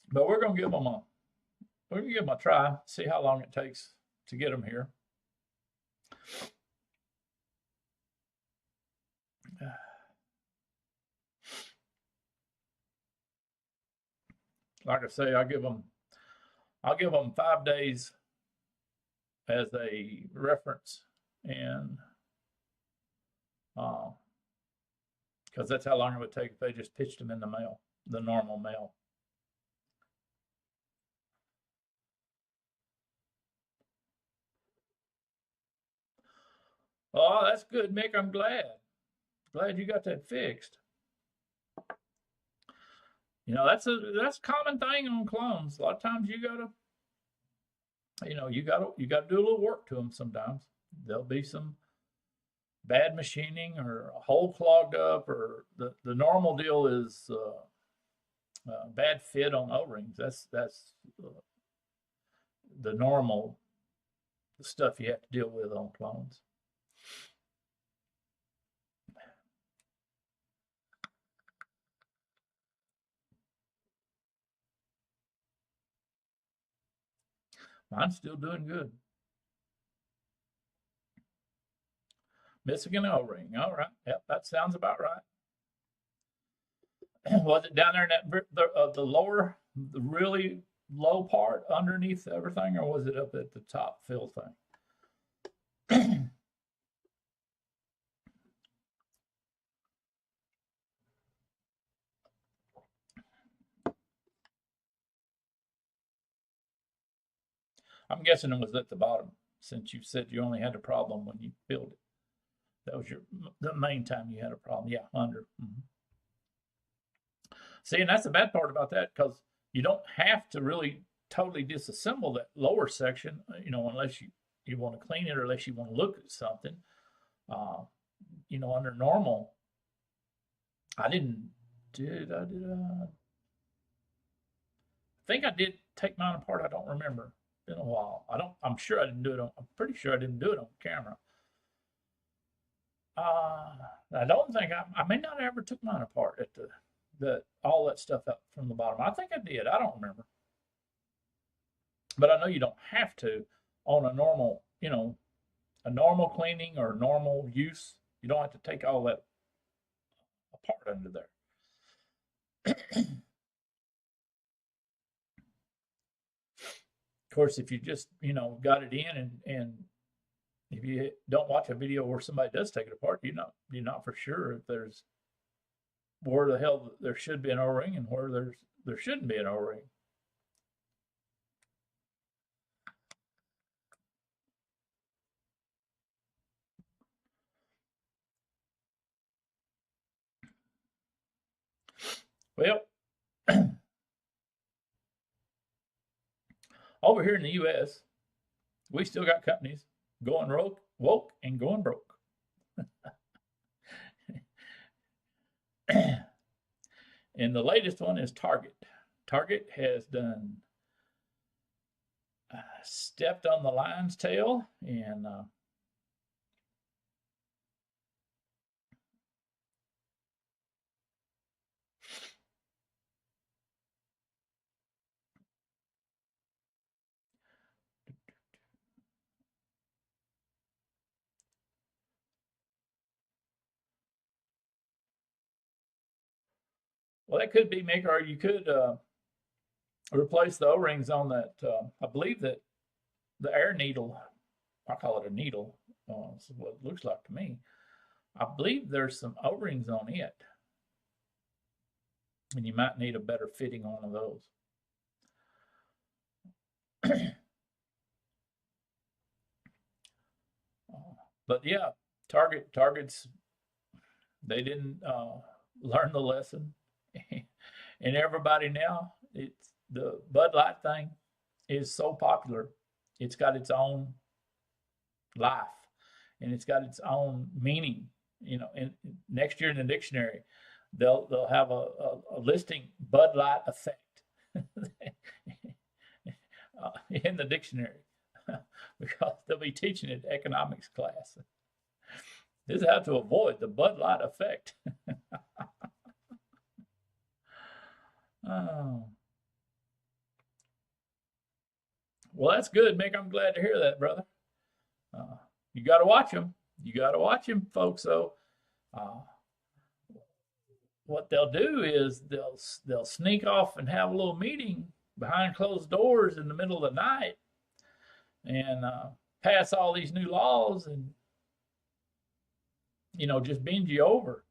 But we're gonna give them a try, see how long it takes to get them here. Like I say, I'll give them 5 days as a reference, and because that's how long it would take if they just pitched them in the mail, the normal mail. Oh, that's good, Mick. I'm glad you got that fixed. That's a common thing on clones. A lot of times you gotta do a little work to them. Sometimes there'll be some bad machining or a hole clogged up, or the normal deal is bad fit on O-rings. That's the normal stuff you have to deal with on clones. Mine's still doing good. Michigan O-ring. All right. Yep, that sounds about right. Was it down there in the lower, the really low part underneath everything, or was it up at the top fill thing? I'm guessing it was at the bottom, since you said you only had a problem when you filled it. That was the main time you had a problem. Yeah, under. See, and that's the bad part about that, because you don't have to really totally disassemble that lower section, unless you want to clean it, or unless you want to look at something. Under normal, I think I did take mine apart. I don't remember. It's been a while. I'm sure I didn't do it I'm pretty sure I didn't do it on camera. I don't think I may not have ever took mine apart at all that stuff up from the bottom. I think I did. I don't remember. But I know you don't have to on a normal, you know, a normal cleaning or normal use. You don't have to take all that apart under there. Of course, if you just, you know, got it in and if you don't watch a video where somebody does take it apart, you're not for sure if there's where the hell there should be an O-ring and where there shouldn't be an O-ring. Well, over here in the U.S., we still got companies going woke and going broke. And the latest one is Target. Target has done stepped on the lion's tail and well, that could be maker, or you could replace the O-rings on that. I believe that the air needle, I call it a needle, this is what it looks like to me. I believe there's some O-rings on it, and you might need a better fitting on one of those. But yeah, Target's they didn't learn the lesson, and everybody now, it's the Bud Light thing is so popular. It's got its own life, and it's got its own meaning. You know, and next year in the dictionary, they'll have a listing Bud Light effect in the dictionary because they'll be teaching it economics class. This is how to avoid the Bud Light effect. Oh. Well, that's good, Mick. I'm glad to hear that, brother. You got to watch them. You got to watch them, folks. So, what they'll do is they'll sneak off and have a little meeting behind closed doors in the middle of the night and pass all these new laws and, you know, just bend you over.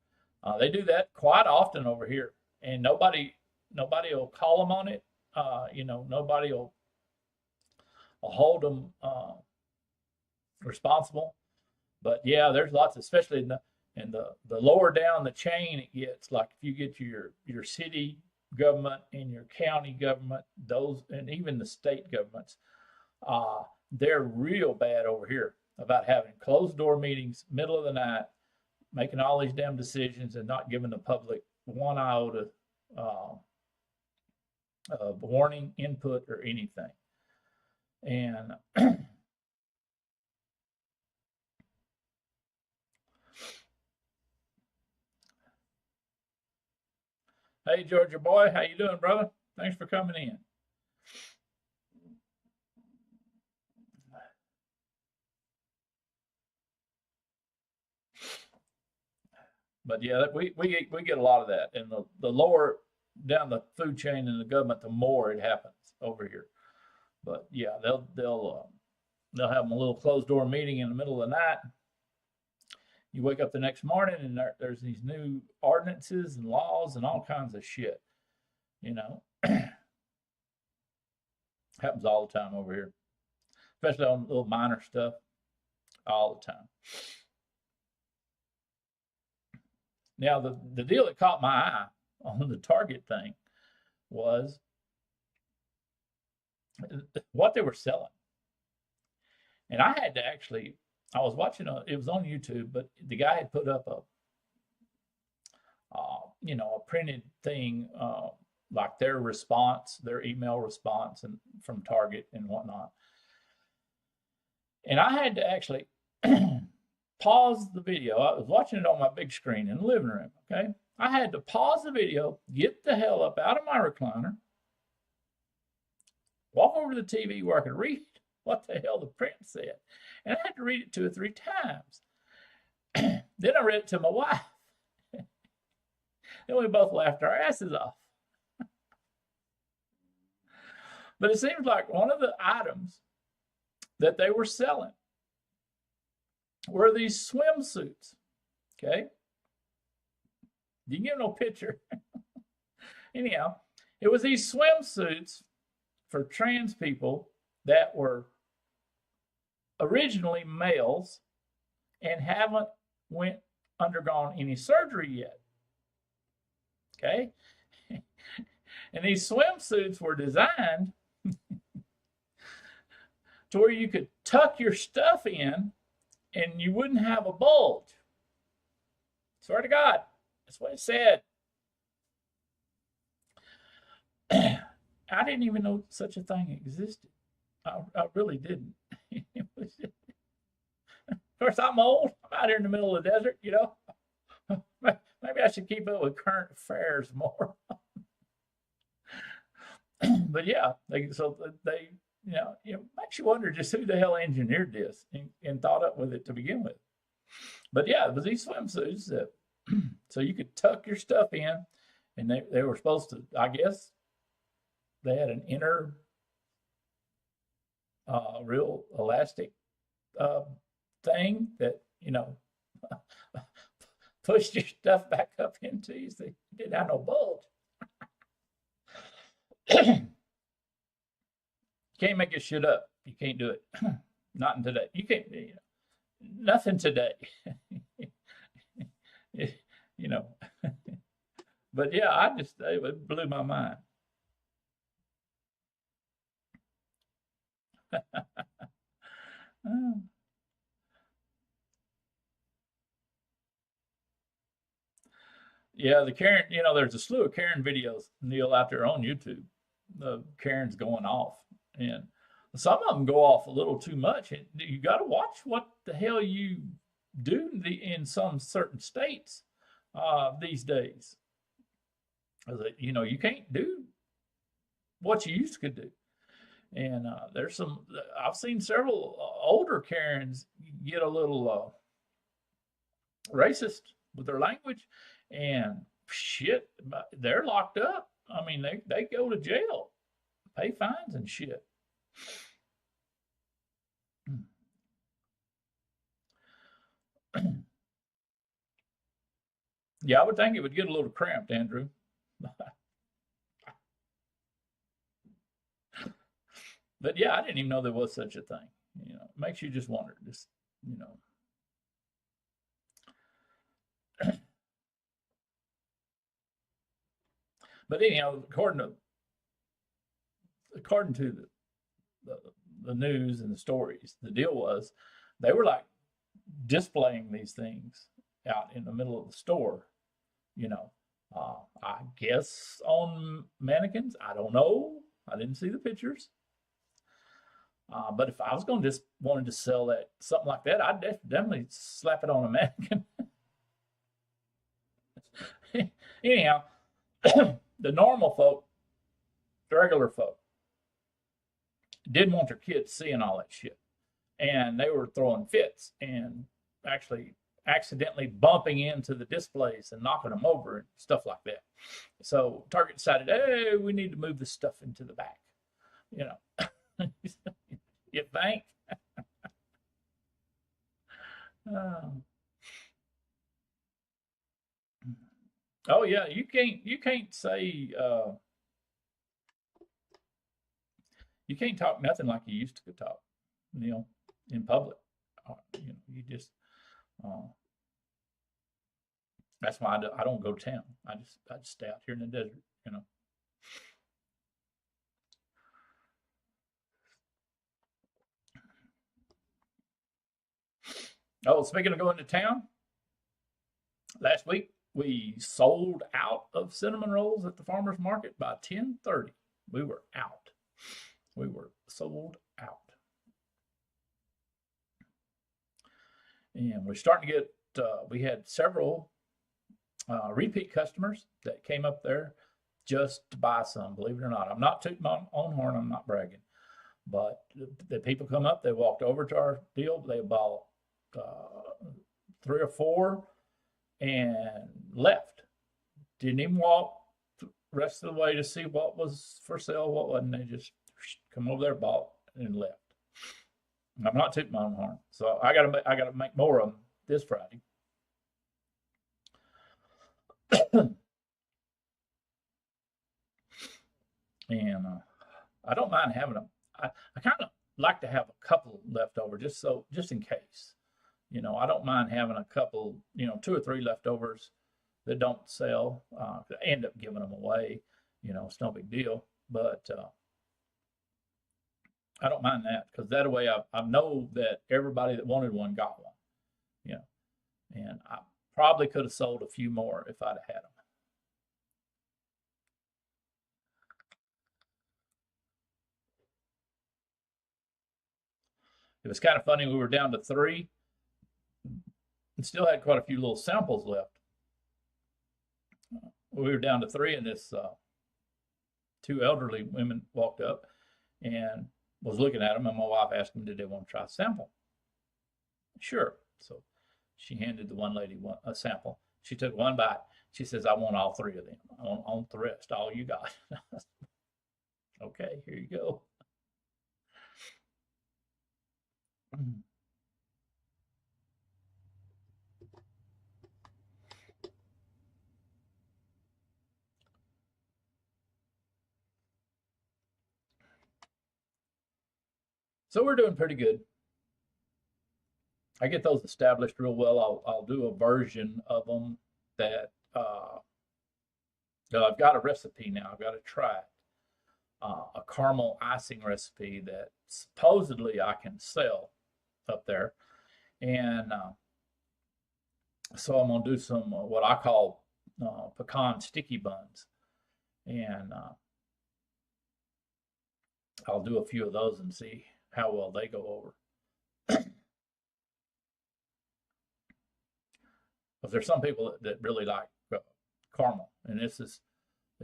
They do that quite often over here, and nobody will call them on it. You know, nobody will hold them responsible. But yeah, there's lots, especially in the lower down the chain it gets. Like if you get your city government and your county government, those, and even the state governments, they're real bad over here about having closed door meetings, middle of the night, making all these damn decisions and not giving the public one iota of warning, input, or anything. And hey, Georgia boy, how you doing, brother? Thanks for coming in. But yeah, we get a lot of that, and the lower down the food chain in the government, the more it happens over here. But yeah, they'll have a little closed door meeting in the middle of the night. You wake up the next morning and there's these new ordinances and laws and all kinds of shit. You know, happens all the time over here, especially on little minor stuff, all the time. Now, the deal that caught my eye on the Target thing was what they were selling. And I had to actually, I was watching, it was on YouTube, but the guy had put up a, you know, a printed thing, like their response, their email response and from Target and whatnot. And I had to actually pause the video. I was watching it on my big screen in the living room, okay? I had to pause the video, get the hell up out of my recliner, walk over to the TV where I could read what the hell the print said. And I had to read it 2 or 3 times. Then I read it to my wife. Then we both laughed our asses off. But it seems like one of the items that they were selling were these swimsuits. Okay? You can give no picture. Anyhow, it was these swimsuits for trans people that were originally males and haven't undergone any surgery yet. Okay? And these swimsuits were designed to where you could tuck your stuff in and you wouldn't have a bulge. Swear to God, that's what it said. I didn't even know such a thing existed. I really didn't. Of course, I'm old. I'm out here in the middle of the desert, you know. Maybe I should keep up with current affairs more. But yeah, they makes you wonder just who the hell engineered this and thought up with it to begin with. But yeah, it was these swimsuits that so you could tuck your stuff in, and they were supposed to, I guess, they had an inner real elastic thing that, pushed your stuff back up into you so you didn't have no bulge. You can't make this shit up. You can't do it. Not in today. You can't, nothing today. But yeah, it blew my mind. Yeah, the Karen, there's a slew of Karen videos, Neil, out there on YouTube. The Karen's going off. And some of them go off a little too much. And you got to watch what the hell you do in some certain states these days. You can't do what you used to do. And I've seen several older Karens get a little racist with their language, and shit, they're locked up. I mean, they go to jail, pay fines and shit. Yeah, I would think it would get a little cramped, Andrew. But yeah, I didn't even know there was such a thing. It makes you just wonder, But anyhow, according to the news and the stories, the deal was they were like displaying these things out in the middle of the store, I guess on mannequins. I don't know. I didn't see the pictures. But if I was going to just wanted to sell something like that, I'd definitely slap it on a mannequin. Anyhow, the normal folk, the regular folk, didn't want their kids seeing all that shit. And they were throwing fits and actually accidentally bumping into the displays and knocking them over and stuff like that. So Target decided, hey, we need to move this stuff into the back. You think? Oh yeah, you can't say you can't talk nothing like you used to talk, in public. You just that's why I don't go to town. I just stay out here in the desert. Oh, speaking of going to town, last week we sold out of cinnamon rolls at the farmer's market by 10:30. We were out. We were sold out. And we're starting to get, we had several repeat customers that came up there just to buy some, believe it or not. I'm not tooting my own horn, I'm not bragging. But the people come up, they walked over to our deal, they bought 3 or 4 and left. Didn't even walk the rest of the way to see what was for sale, what wasn't. They just come over there, bought, and left. I'm not tooting my own horn, so I gotta make more of them this Friday. And I don't mind having them. I kind of like to have a couple left over just in case. I don't mind having a couple, 2 or 3 leftovers that don't sell. I end up giving them away. It's no big deal. But I don't mind that, because that way I know that everybody that wanted one got one. And I probably could have sold a few more if I'd have had them. It was kind of funny. We were down to 3 and still had quite a few little samples left. We were down to 3, and this 2 elderly women walked up and was looking at them, and my wife asked them, did they want to try a sample? Sure. So she handed the one lady a sample. She took one bite. She says, I want all 3 of them. I want the rest, all you got. Okay, here you go. So we're doing pretty good. I get those established real well. I'll do a version of them that I've got a recipe now. I've got to try it. A caramel icing recipe that supposedly I can sell up there. And so I'm going to do some what I call pecan sticky buns. And I'll do a few of those and see how well they go over. Because there's some people that really like caramel, and it's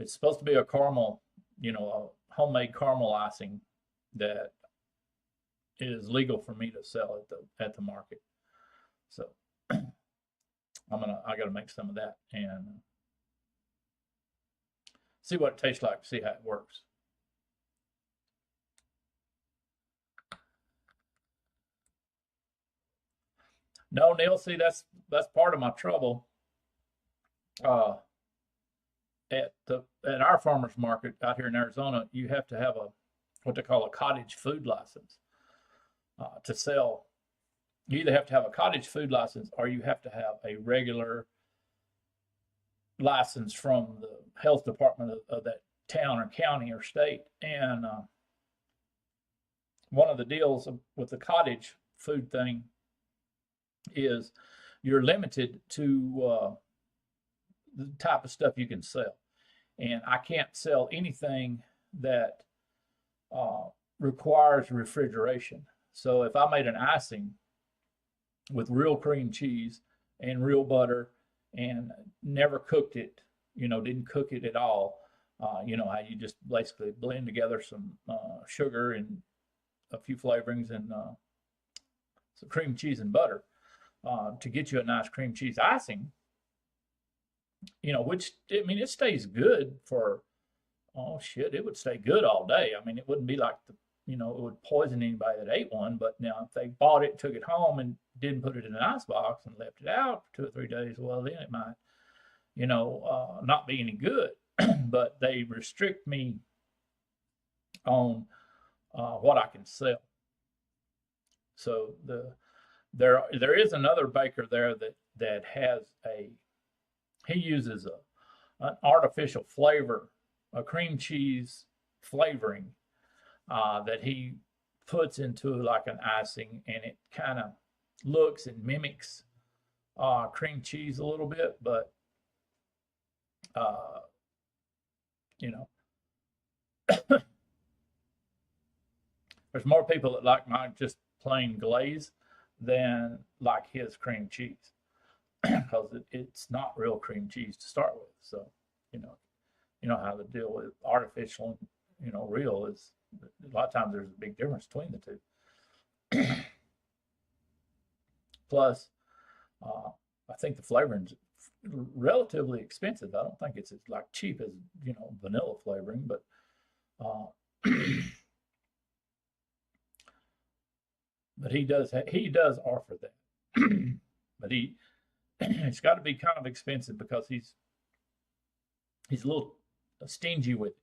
supposed to be a caramel, a homemade caramel icing that is legal for me to sell at the market. So I got to make some of that and see what it tastes like, see how it works. No, Neil, see, that's part of my trouble. At our farmers market out here in Arizona, you have to have what they call a cottage food license to sell. You either have to have a cottage food license or you have to have a regular license from the health department of that town or county or state. And one of the deals with the cottage food thing is you're limited to the type of stuff you can sell. And I can't sell anything that requires refrigeration. So if I made an icing with real cream cheese and real butter and never cooked it, didn't cook it at all, how you just basically blend together some sugar and a few flavorings and some cream cheese and butter to get you a nice cream cheese icing, which, it stays good for, it would stay good all day. It wouldn't be like it would poison anybody that ate one. But now if they bought it, took it home and didn't put it in an ice box and left it out for 2 or 3 days, well, then it might, not be any good. But they restrict me on what I can sell. So there is another baker there that has he uses an artificial flavor, a cream cheese flavoring that he puts into like an icing, and it kind of looks and mimics cream cheese a little bit, but there's more people that like my just plain glaze than like his cream cheese, because it's not real cream cheese to start with. So you know how to deal with artificial and, you know, real is a lot of times there's a big difference between the two. Plus, uh, I think the flavoring's relatively expensive. I don't think it's as like cheap as, you know, vanilla flavoring, but uh, but he does offer that. But it's got to be kind of expensive because he's a little stingy with it.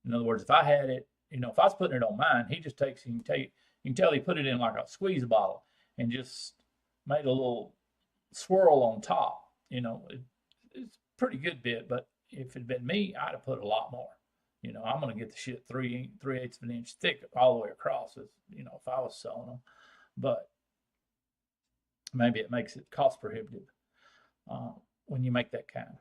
In other words, if I had it, you know, if I was putting it on mine, he just takes, you can tell he put it in like a squeeze bottle and just made a little swirl on top. You know, it's a pretty good bit, but if it had been me, I'd have put a lot more. You know, I'm gonna get the shit 3/8 of an inch thick all the way across, as you know, if I was selling them. But maybe it makes it cost prohibitive when you make that kind.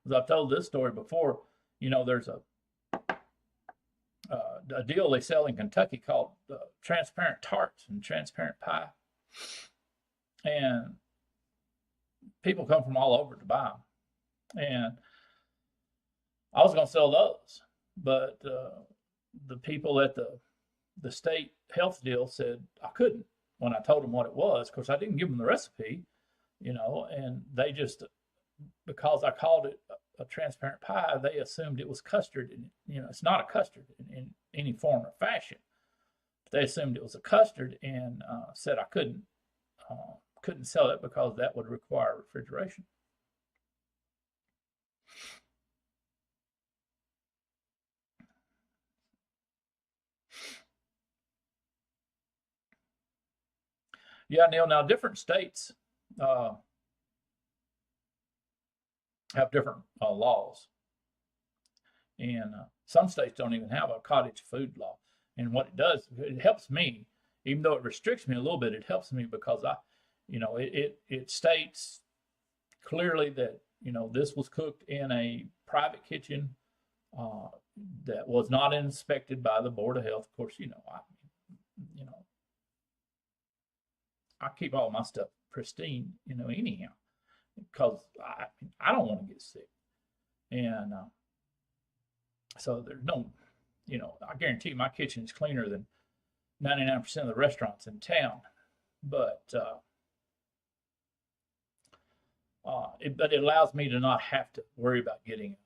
As I've told this story before, you know, there's a deal they sell in Kentucky called transparent tarts and transparent pie, and people come from all over to buy them. And I was going to sell those, but the people at the state health deal said I couldn't when I told them what it was. Of course, I didn't give them the recipe, you know, and they just, because I called it a transparent pie, they assumed it was custard. And, you know, it's not a custard in any form or fashion. They assumed it was a custard and said I couldn't sell it because that would require refrigeration. Yeah, Neil. Now, different states uh, have different laws, and some states don't even have a cottage food law. And what it does, it helps me, even though it restricts me a little bit. It helps me because you know, it states clearly that, you know, this was cooked in a private kitchen uh, that was not inspected by the Board of Health. Of course, you know, I keep all my stuff pristine, you know, anyhow, because I don't want to get sick. And so there's no, you know, I guarantee you my kitchen is cleaner than 99% of the restaurants in town. But but it allows me to not have to worry about getting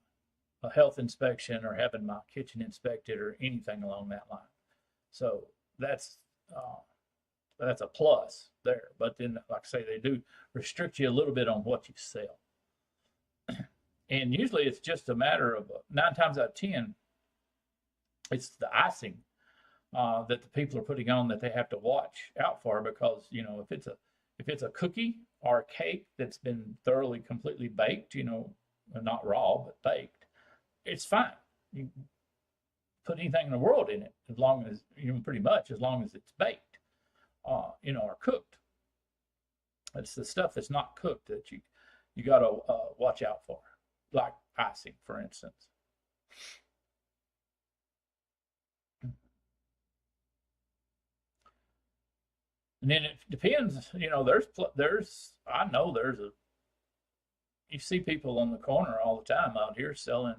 a health inspection or having my kitchen inspected or anything along that line. So that's a plus there. But then, like I say, they do restrict you a little bit on what you sell. And usually it's just a matter of 9 times out of 10, it's the icing that the people are putting on that they have to watch out for, because, you know, if it's a cookie or a cake that's been thoroughly, completely baked, you know, not raw, but baked, it's fine. You put anything in the world in it, as long as, you know, pretty much as long as it's baked, you know, or cooked. It's the stuff that's not cooked that you got to watch out for, like icing, for instance. And then it depends, you know, I know you see people on the corner all the time out here selling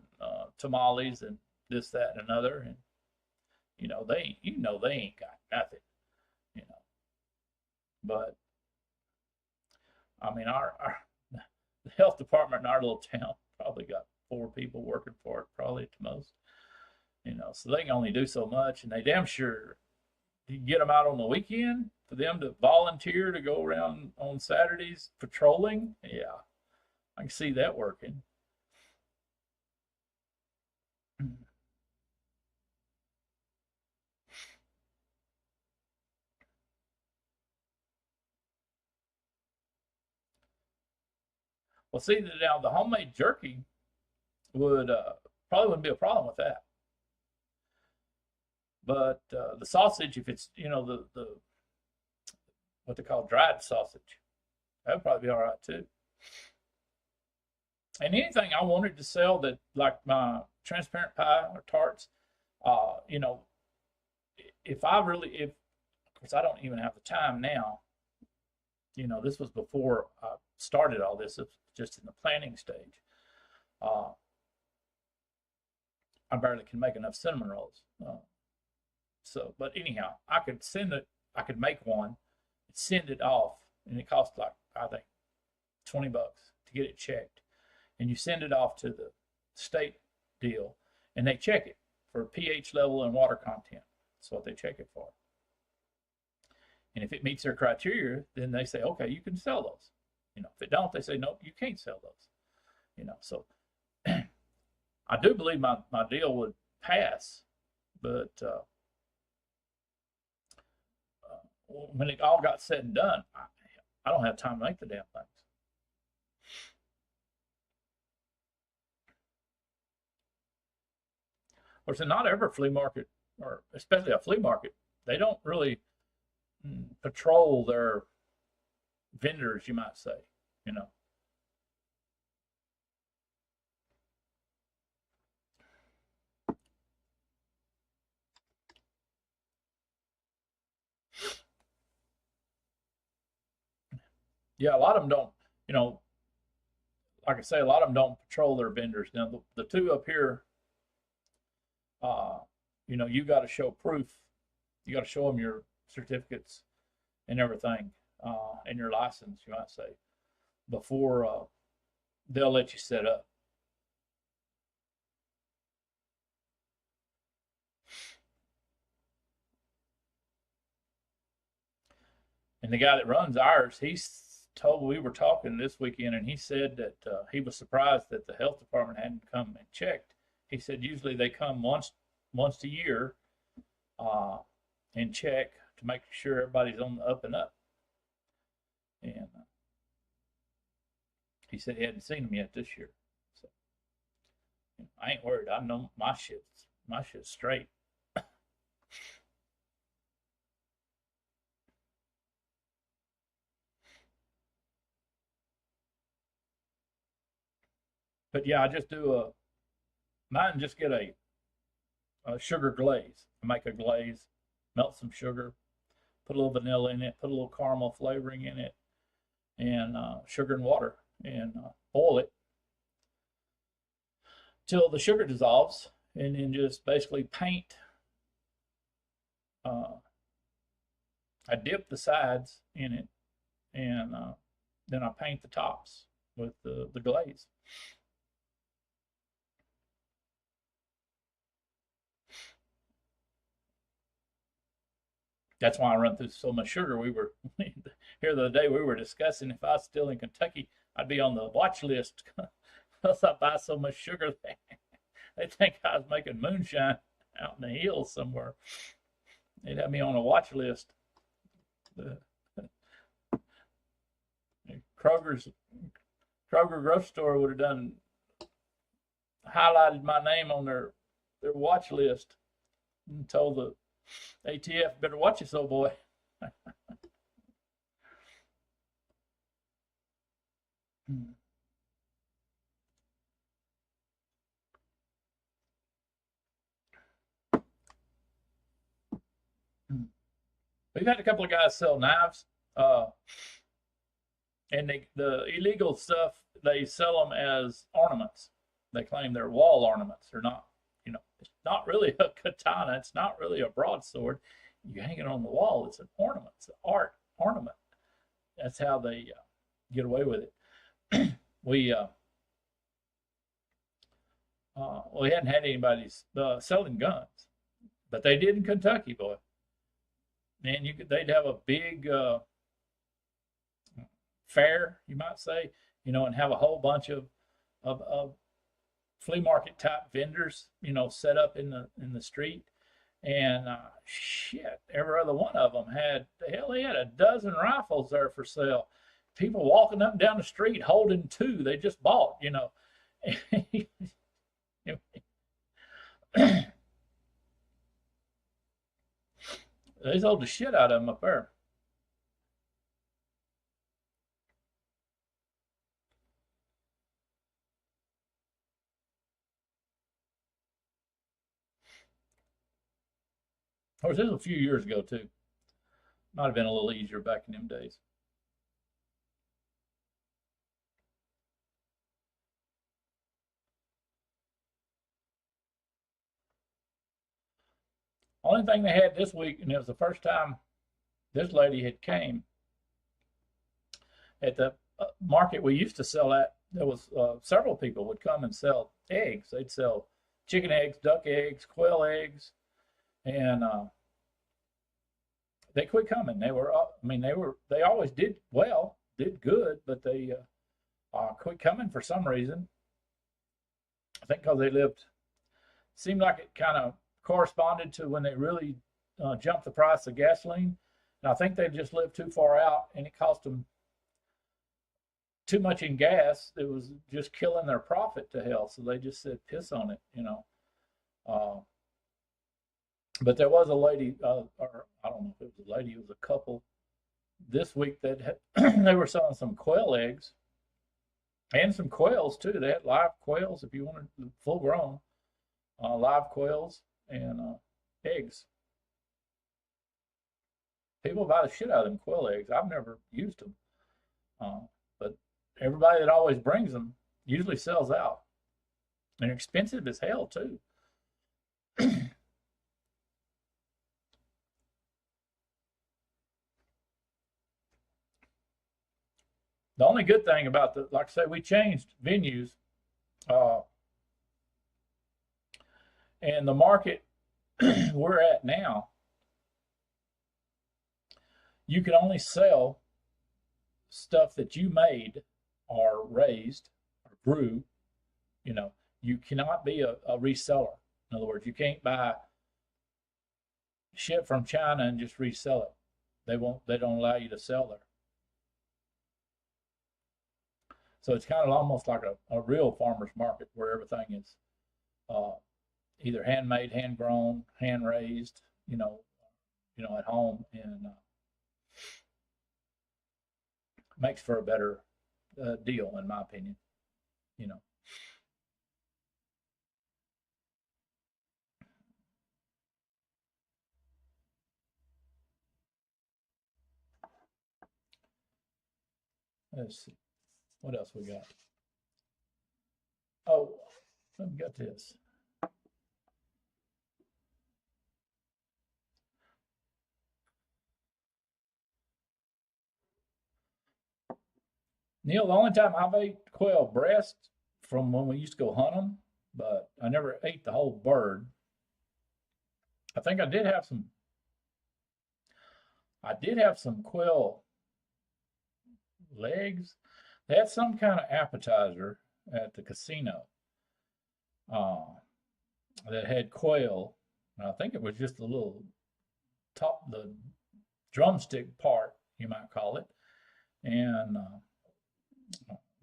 tamales and this, that, and another. And, you know, they ain't got nothing, you know. But, I mean, the health department in our little town probably got 4 people working for it, probably at the most, you know, so they can only do so much. And they damn sure, you get them out on the weekend for them to volunteer to go around on Saturdays patrolling. Yeah, I can see that working. Well, see, now the homemade jerky would probably wouldn't be a problem with that. But the sausage, if it's, you know, the what they call dried sausage, that would probably be all right too. And anything I wanted to sell that, like my transparent pie or tarts, you know, if I really, if, of course, I don't even have the time now this was before I started all this. It was just in the planning stage. Uh, I barely can make enough cinnamon rolls. But anyhow, I could send it. I could make one, send it off, and it costs like I think $20 to get it checked. And you send it off to the state deal, and they check it for pH level and water content. That's what they check it for. And if it meets their criteria, then they say, okay, you can sell those. If it don't, they say, no, you can't sell those. So I do believe my deal would pass, but when it all got said and done, I don't have time to make the damn things. Of course, not every flea market, or especially a flea market, they don't really patrol their vendors, you might say, you know. Yeah, a lot of them don't, like I say, a lot of them don't patrol their vendors. Now, the two up here, you got to show proof. You got to show them your certificates and everything, and your license, you might say, before they'll let you set up. And the guy that runs ours, we were talking this weekend, and he said that he was surprised that the health department hadn't come and checked. He said usually they come once a year and check to make sure everybody's on the up and up. And he said he hadn't seen them yet this year. So I ain't worried. I know my shit's straight. But yeah, I just do mine. Just get a sugar glaze. I make a glaze, melt some sugar, put a little vanilla in it, put a little caramel flavoring in it, and sugar and water, and boil it till the sugar dissolves, and then just basically paint. I dip the sides in it, and then I paint the tops with the glaze. That's why I run through so much sugar. We were here the other day. We were discussing if I was still in Kentucky, I'd be on the watch list because I buy so much sugar. They think I was making moonshine out in the hills somewhere. They'd have me on a watch list. The Kroger grocery store would have done highlighted my name on their watch list and told the ATF better watch this old boy. We've had a couple of guys sell knives, and the illegal stuff they sell them as ornaments. They claim they're wall ornaments. They're not. It's not really a katana. It's not really a broadsword. You hang it on the wall. It's an ornament. It's an art ornament. That's how they get away with it. we hadn't had anybody selling guns, but they did in Kentucky, boy. And they'd have a big fair, you might say, and have a whole bunch of flea market type vendors, set up in the street. And shit, every other one of them they had a dozen rifles there for sale. People walking up and down the street holding two they just bought, They sold the shit out of them up there. Of course, this was a few years ago too. Might have been a little easier back in them days. Only thing they had this week, and it was the first time this lady had came at the market we used to sell at. There was several people would come and sell eggs. They'd sell chicken eggs, duck eggs, quail eggs, and they quit coming. They were, they always did well, did good, but they quit coming for some reason. I think because they lived, seemed like it kind of corresponded to when they really jumped the price of gasoline. And I think they just lived too far out, and it cost them too much in gas. It was just killing their profit to hell. So they just said, piss on it, you know. But there was a lady, or I don't know if it was a lady, it was a couple this week that had, they were selling some quail eggs and some quails too. They had live quails if you wanted full grown live quails and eggs. People buy the shit out of them quail eggs. I've never used them, but everybody that always brings them usually sells out. And they're expensive as hell too. The only good thing about the, like I say, we changed venues, uh, and the market we're at now, you can only sell stuff that you made or raised or grew. You know, you cannot be a reseller. In other words, you can't buy shit from China and just resell it. They don't allow you to sell there. So it's kind of almost like a real farmer's market where everything is uh, either handmade, hand grown, hand raised, at home, and makes for a better deal, in my opinion. You know, let's see what else we got. Oh, we got this. Neil, the only time I've ate quail breast from when we used to go hunt them, but I never ate the whole bird. I think I did have some. I did have some quail legs. They had some kind of appetizer at the casino uh, that had quail. And I think it was just the little top, the drumstick part, you might call it. And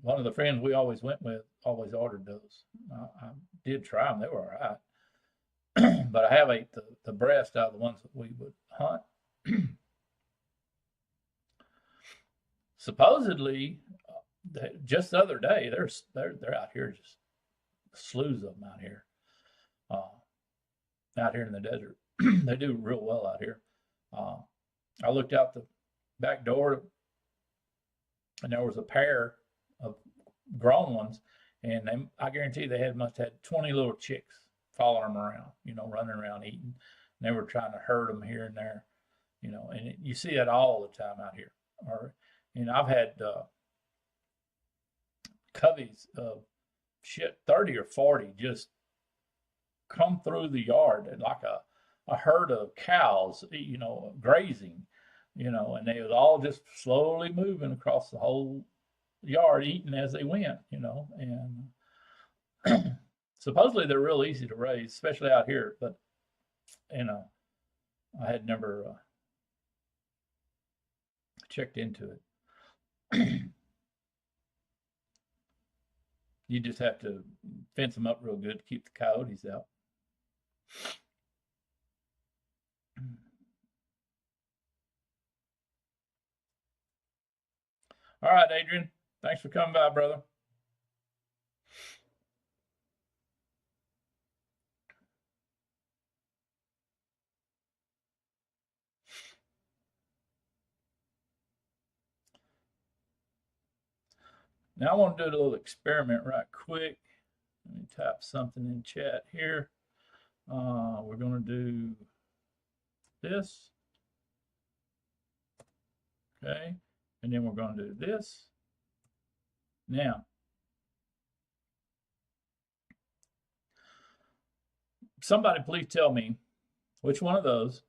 one of the friends we always went with always ordered those. I did try them; they were all right. But I have ate the breast out of the ones that we would hunt. Supposedly, just the other day, they're out here, just slews of them uh, out here in the desert. They do real well out here. Uh, I looked out the back door, and there was a pair of grown ones, and I guarantee they must have had 20 little chicks following them around, running around eating. And they were trying to herd them here and there, and you see that all the time out here. Or, I've had coveys of shit, 30 or 40 just come through the yard and like a herd of cows, grazing, and they was all just slowly moving across the whole yard, eating as they went, and supposedly they're real easy to raise, especially out here, but I had never checked into it. You just have to fence them up real good to keep the coyotes out. All right, Adrian. Thanks for coming by, brother. Now I want to do a little experiment right quick. Let me type something in chat here. We're going to do this. Okay. And then we're going to do this. Now, somebody please tell me which one of those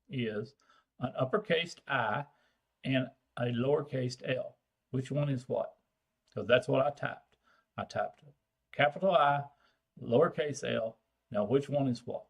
is an uppercase I and a lowercase l. Which one is what? Because that's what I typed. I typed capital I, lowercase l. Now, which one is what?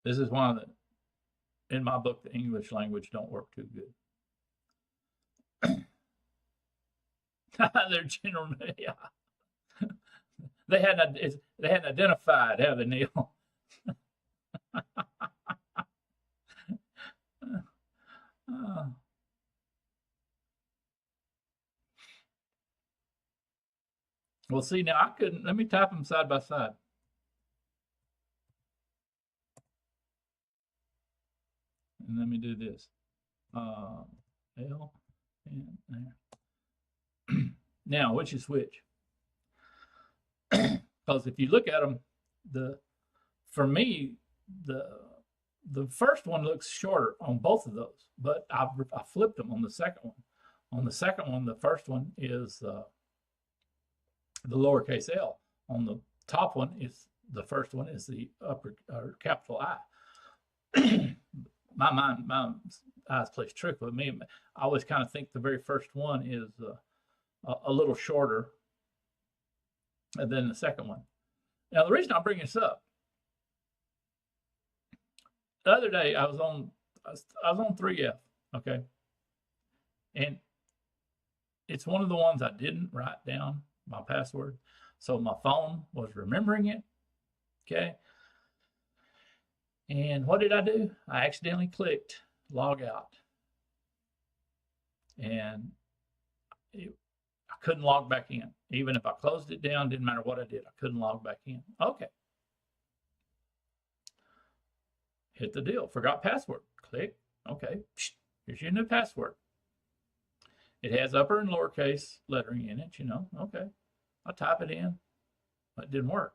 This is one of the, in my book, the English language don't work too good. They're generally, yeah. They hadn't identified, have they, Neil? Well, see, now I couldn't, let me type them side by side. And let me do this. L and there. Now, which is which? Because if you look at them, for me, the first one looks shorter on both of those, but I flipped them on the second one. On the second one, the first one is the lowercase l. On the top one is the first one is the upper or capital I. my eyes plays trick with me. I always kind of think the very first one is a little shorter than the second one. Now, the reason I bring this up, the other day I was on 3F, okay, and it's one of the ones I didn't write down my password, so my phone was remembering it, okay. And what did I do? I accidentally clicked log out, and I couldn't log back in. Even if I closed it down, didn't matter what I did, I couldn't log back in. Okay. Hit the deal. Forgot password. Click. Okay. Here's your new password. It has upper and lowercase lettering in it, you know. Okay. I type it in. It didn't work.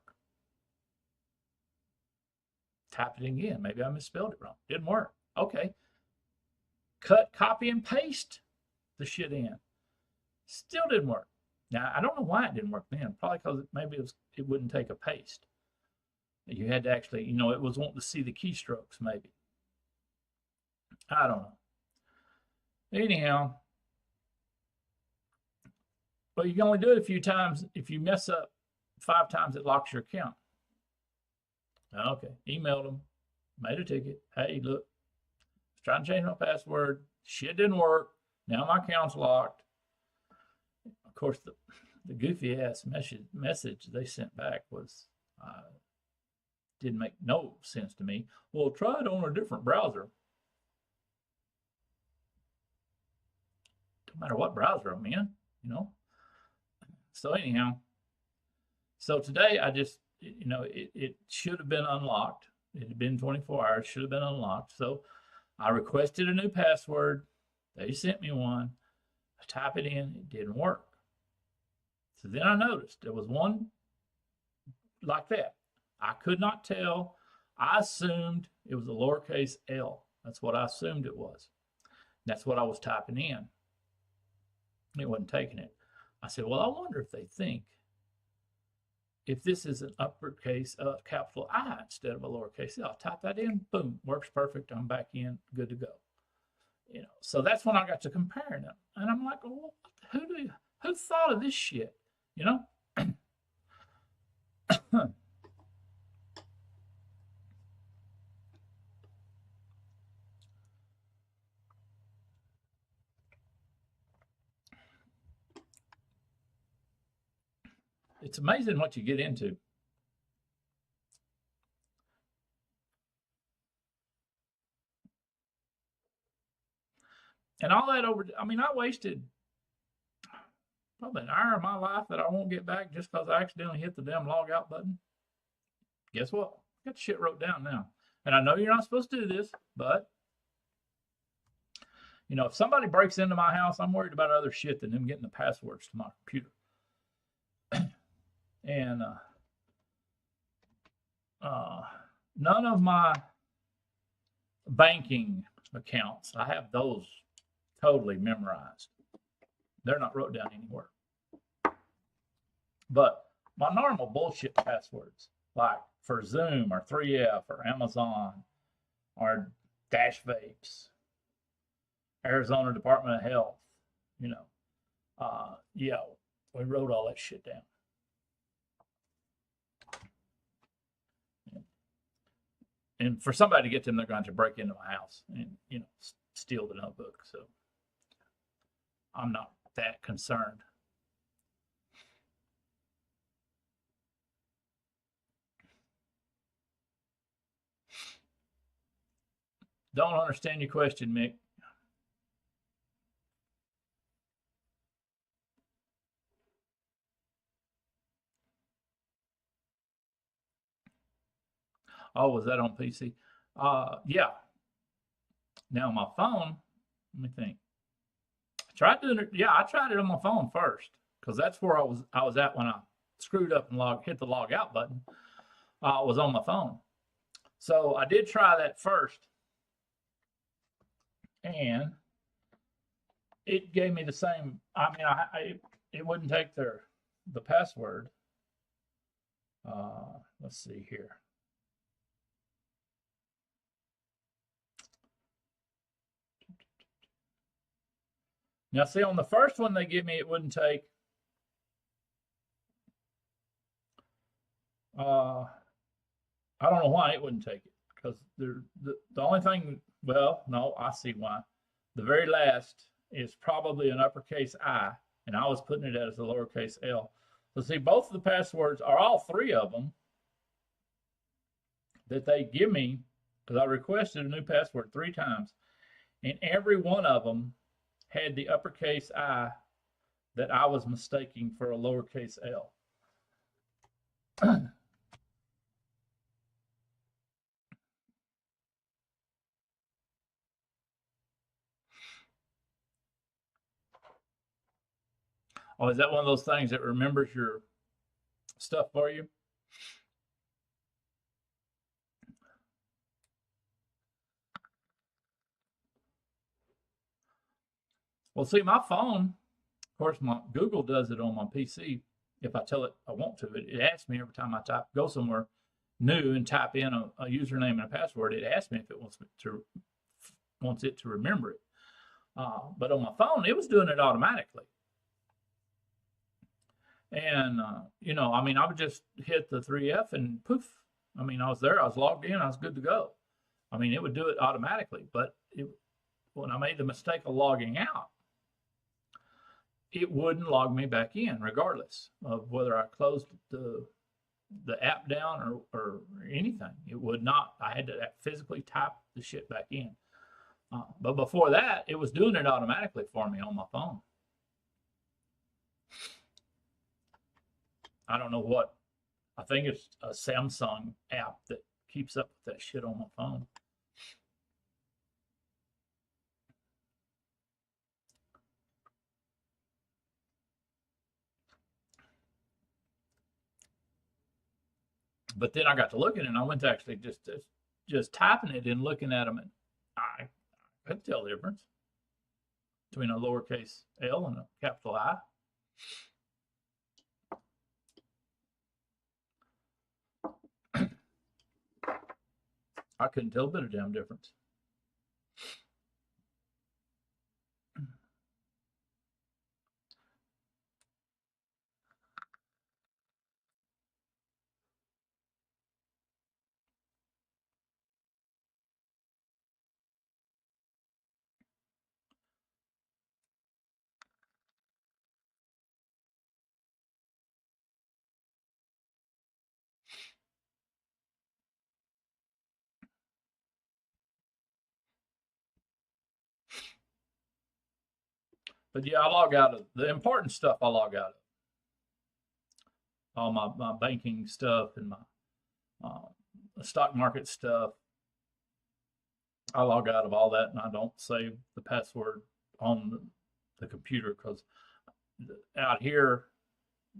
Type it again. Maybe I misspelled it wrong. Didn't work. Okay. Cut, copy, and paste the shit in. Still didn't work. Now, I don't know why it didn't work then. Probably because maybe it wouldn't take a paste. You had to actually, you know, it was wanting to see the keystrokes, maybe. I don't know. Anyhow, but you can only do it a few times. If you mess up 5 times, it locks your account. Okay, emailed them, made a ticket. Hey, look, I was trying to change my password. Shit didn't work. Now my account's locked. Of course, the goofy ass message they sent back was didn't make no sense to me. Well, try it on a different browser. Don't matter what browser I'm in, you know. So anyhow, so today I just, you know, it should have been unlocked. It had been 24 hours, should have been unlocked. So I requested a new password. They sent me one. I type it in, it didn't work. So then I noticed there was one like that. I could not tell. I assumed it was a lowercase l. That's what I assumed it was. That's what I was typing in. It wasn't taking it. I said, well, I wonder if they think if this is an uppercase capital I instead of a lowercase l. Type that in, boom, works perfect. I'm back in, good to go. You know, so that's when I got to comparing them, and I'm like, well, who thought of this shit? You know. It's amazing what you get into. And all that over, I mean, I wasted probably an hour of my life that I won't get back just because I accidentally hit the damn log out button. Guess what? I got the shit wrote down now. And I know you're not supposed to do this, but if somebody breaks into my house, I'm worried about other shit than them getting the passwords to my computer. And none of my banking accounts, I have those totally memorized. They're not wrote down anywhere. But my normal bullshit passwords, like for Zoom or 3F or Amazon or Dash Vapes, Arizona Department of Health, yeah, we wrote all that shit down. And for somebody to get them, they're going to break into my house and, steal the notebook. So I'm not that concerned. Don't understand your question, Mick. Oh, was that on PC? Yeah. Now my phone, let me think. I tried doing it. Yeah, I tried it on my phone first because that's where I was at when I screwed up and hit the log out button. Was on my phone. So I did try that first, and it gave me the same. I mean, it wouldn't take the password. Let's see here. Now, see, on the first one they give me, it wouldn't take. I don't know why it wouldn't take it because the only thing. Well, no, I see why. The very last is probably an uppercase I, and I was putting it as a lowercase L. So see, both of the passwords are all three of them that they give me because I requested a new password 3 times, and every one of them had the uppercase I that I was mistaking for a lowercase L. Oh, is that one of those things that remembers your stuff for you? Well, see, my phone, of course, my Google does it on my PC. If I tell it I want to, it asks me every time I go somewhere new and type in a username and a password. It asks me if it wants it to remember it. But on my phone, it was doing it automatically. And I mean, I would just hit the 3F and poof. I mean, I was there. I was logged in. I was good to go. I mean, it would do it automatically. But when I made the mistake of logging out, it wouldn't log me back in, regardless of whether I closed the app down or anything. It would not. I had to physically type the shit back in. But before that, it was doing it automatically for me on my phone. I don't know what. I think it's a Samsung app that keeps up with that shit on my phone. But then I got to looking and I went to actually just typing it and looking at them, and I could tell the difference between a lowercase L and a capital I. I couldn't tell a bit of damn difference. But yeah, I log out of the important stuff. I log out of all my banking stuff and my stock market stuff. I log out of all that, and I don't save the password on the computer, because out here,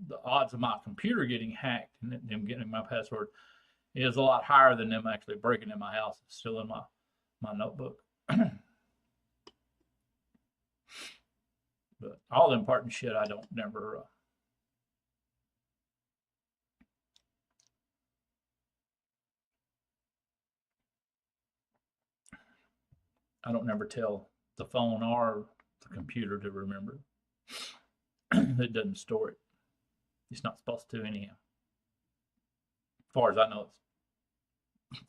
the odds of my computer getting hacked and them getting my password is a lot higher than them actually breaking in my house. It's still in my notebook. But all the important shit I don't never tell the phone or the computer to remember. It doesn't store it. It's not supposed to anyhow. As far as I know, it's,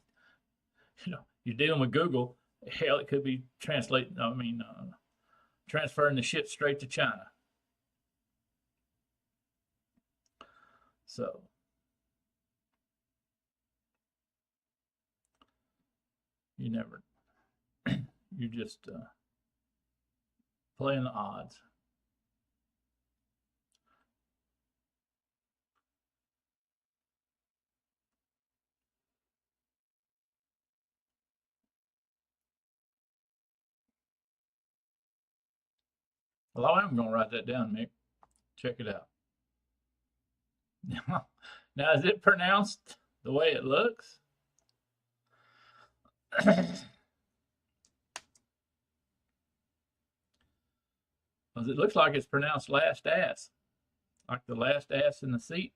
you're dealing with Google. Hell, it could be transferring the shit straight to China. So you never, you're just playing the odds. Well, I am going to write that down, Mick. Check it out. Now, is it pronounced the way it looks? Because it looks like it's pronounced last ass, like the last ass in the seat.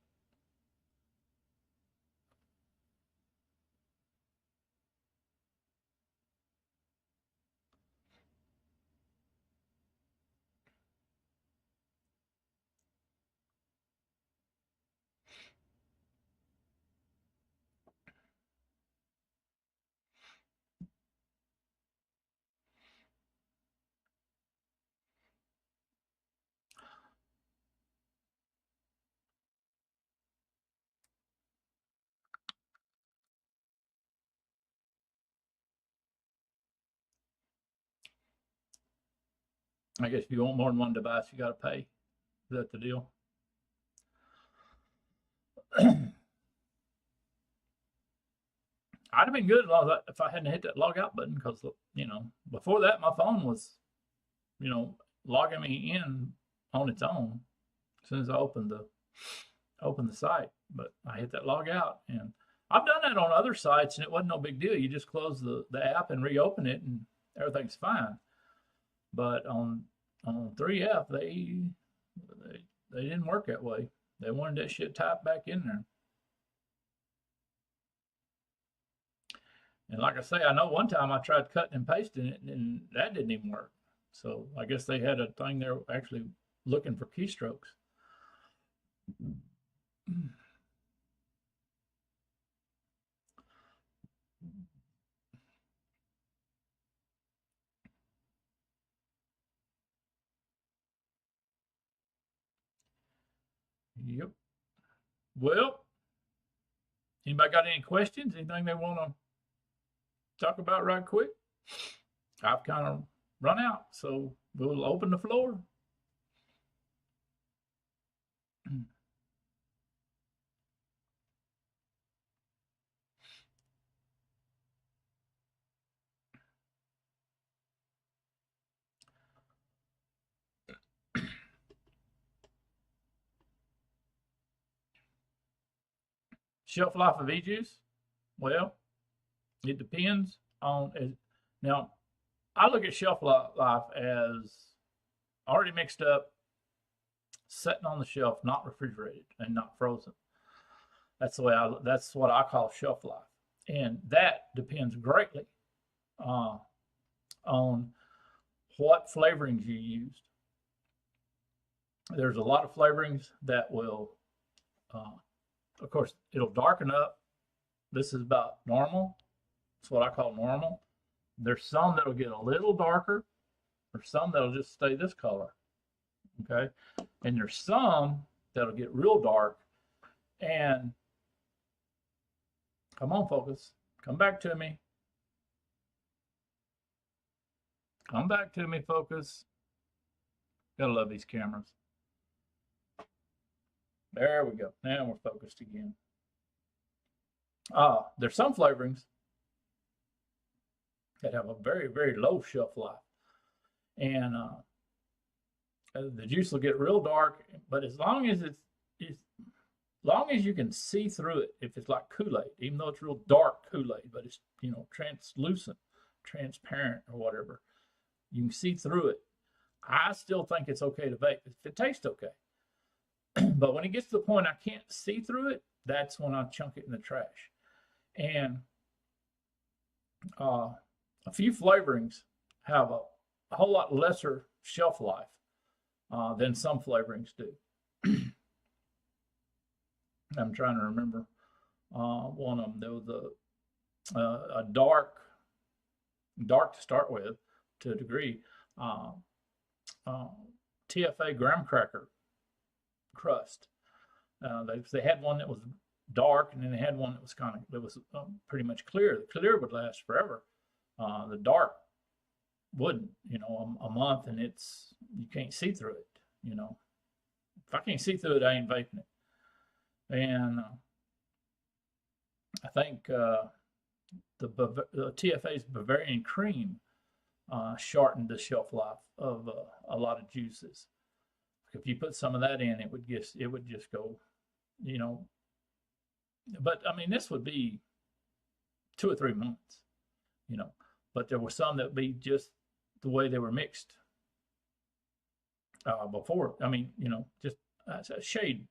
I guess if you want more than one device, you got to pay. Is that the deal? I'd have been good if I hadn't hit that log out button, because before that my phone was logging me in on its own as soon as I opened the site. But I hit that log out, and I've done that on other sites, and it wasn't no big deal. You just close the app and reopen it, and everything's fine. But on 3F, they didn't work that way. They wanted that shit typed back in there. And like I say, I know one time I tried cutting and pasting it, and that didn't even work. So I guess they had a thing there actually looking for keystrokes. Yep. Well, anybody got any questions? Anything they want to talk about right quick? I've kind of run out, so we'll open the floor. Shelf life of e-juice? Well, it depends on. Now, I look at shelf life as already mixed up, sitting on the shelf, not refrigerated and not frozen. That's what I call shelf life, and that depends greatly on what flavorings you used. There's a lot of flavorings that will, of course, it'll darken up. This is about normal. It's what I call normal. There's some that'll get a little darker. There's some that'll just stay this color. Okay. And there's some that'll get real dark. And come on, focus. Come back to me. Come back to me, focus. Gotta love these cameras. There we go. Now we're focused again. There's some flavorings that have a very, very low shelf life. And the juice will get real dark, but as long as long as you can see through it, if it's like Kool-Aid, even though it's real dark Kool-Aid, but it's, you know, translucent, transparent or whatever, you can see through it. I still think it's okay to vape if it tastes okay. But when it gets to the point I can't see through it, that's when I chunk it in the trash. And a few flavorings have a whole lot lesser shelf life than some flavorings do. I'm trying to remember one of them. There was a dark to start with, to a degree, TFA graham cracker crust. They had one that was dark, and then they had one that was pretty much clear. The clear would last forever. The dark wouldn't. You know, a month, and you can't see through it. You know, if I can't see through it, I ain't vaping it. And I think the TFA's Bavarian cream shortened the shelf life of a lot of juices. If you put some of that in, it would just go, you know. But I mean, this would be 2 or 3 months, you know. But there were some that would be just the way they were mixed before. I mean, you know, just a shade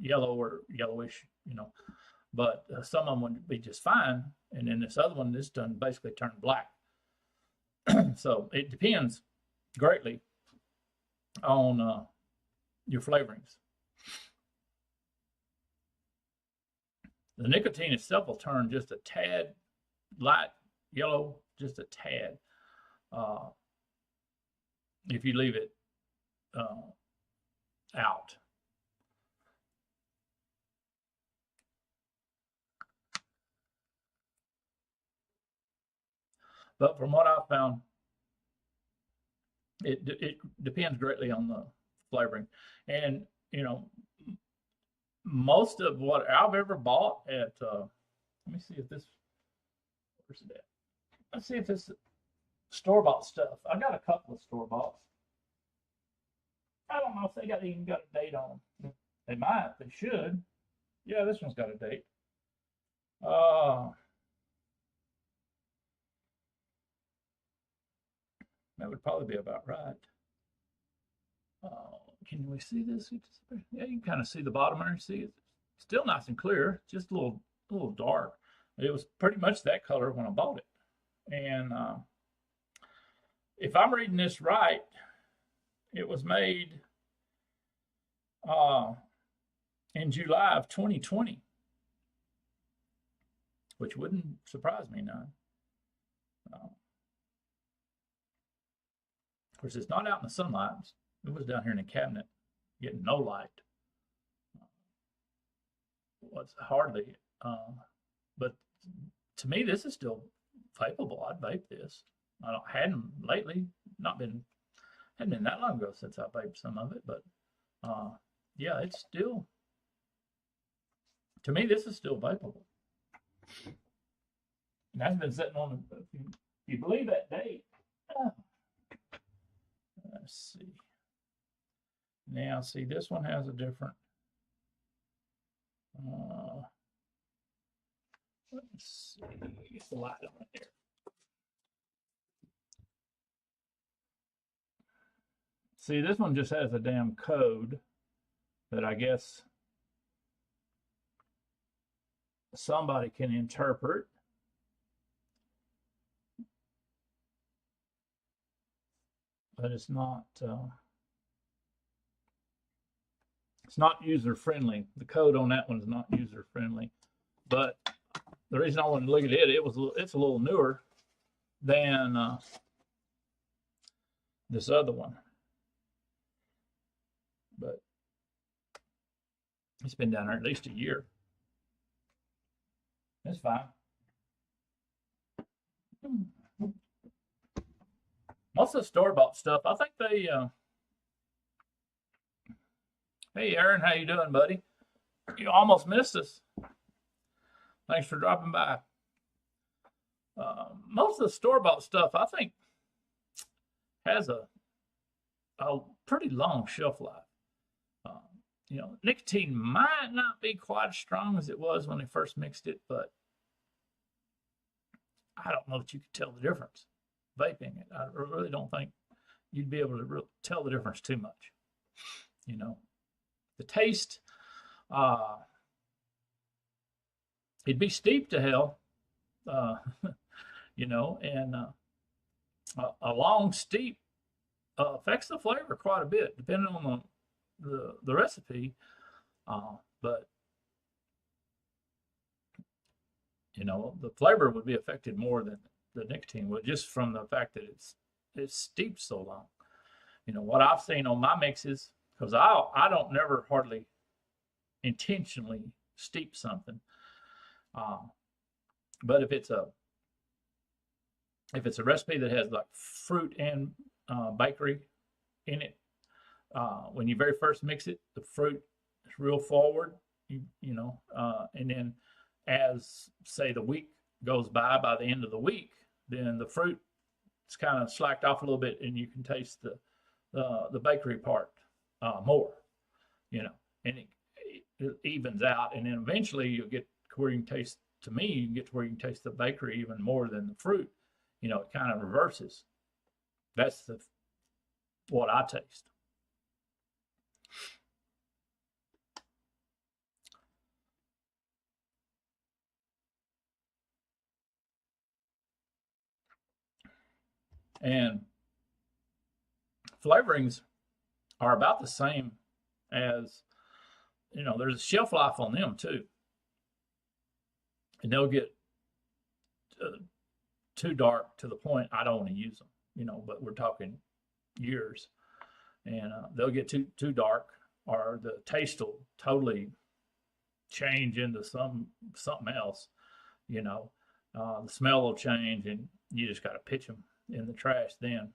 yellow or yellowish, you know. But some of them would be just fine, and then this other one, this done basically turned black. So it depends greatly on your flavorings. The nicotine itself will turn just a tad light yellow, just a tad, if you leave it out. But from what I've found, it depends greatly on the flavoring. And, you know, most of what I've ever bought at, let me see if this, where's it at? Let's see if this store-bought stuff. I got a couple of store-boughts. I don't know if they even got a date on them. They might, they should. Yeah, this one's got a date. That would probably be about right. Can we see this? Yeah, you can kind of see the bottom there. See, it's still nice and clear, just a little dark. It was pretty much that color when I bought it. And if I'm reading this right, it was made in July of 2020, which wouldn't surprise me none. Of course, it's not out in the sunlight. It was down here in the cabinet, getting no light. Was hardly, but to me, this is still vapeable. I'd vape this. Hadn't lately, hadn't been that long ago since I vaped some of it, but yeah, it's still, to me, this is still vapeable. And that's been sitting on, if you believe that date. Let's see. Now, see, this one has a different. Let's see. Get the light on it there. See, this one just has a damn code that I guess somebody can interpret. But it's not user friendly. The code on that one is not user friendly. But the reason I wanted to look at it, it's a little newer than this other one. But it's been down there at least a year. It's fine. Most of the store-bought stuff, I think Hey, Aaron, how you doing, buddy? You almost missed us. Thanks for dropping by. Most of the store-bought stuff, I think, has a pretty long shelf life. Um, nicotine might not be quite as strong as it was when they first mixed it, but I don't know that you could tell the difference vaping it. I really don't think you'd be able to tell the difference too much. The taste, it'd be steep to hell, uh, and a long steep affects the flavor quite a bit, depending on the recipe. But the flavor would be affected more than the nicotine would, just from the fact that it's steeped so long. What I've seen on my mixes, because I don't never hardly intentionally steep something, but if it's a recipe that has like fruit and bakery in it, when you very first mix it, the fruit is real forward, and then as say the week goes by the end of the week, then the fruit is kind of slacked off a little bit, and you can taste the bakery part more, and it evens out, and then eventually you'll get to where you can taste. To me, you can get to where you can taste the bakery even more than the fruit. It kind of reverses. That's what I taste. And flavorings are about the same as, there's a shelf life on them too. And they'll get too dark to the point I don't want to use them, but we're talking years. And they'll get too dark, or the taste will totally change into something else. The smell will change, and you just got to pitch them in the trash then.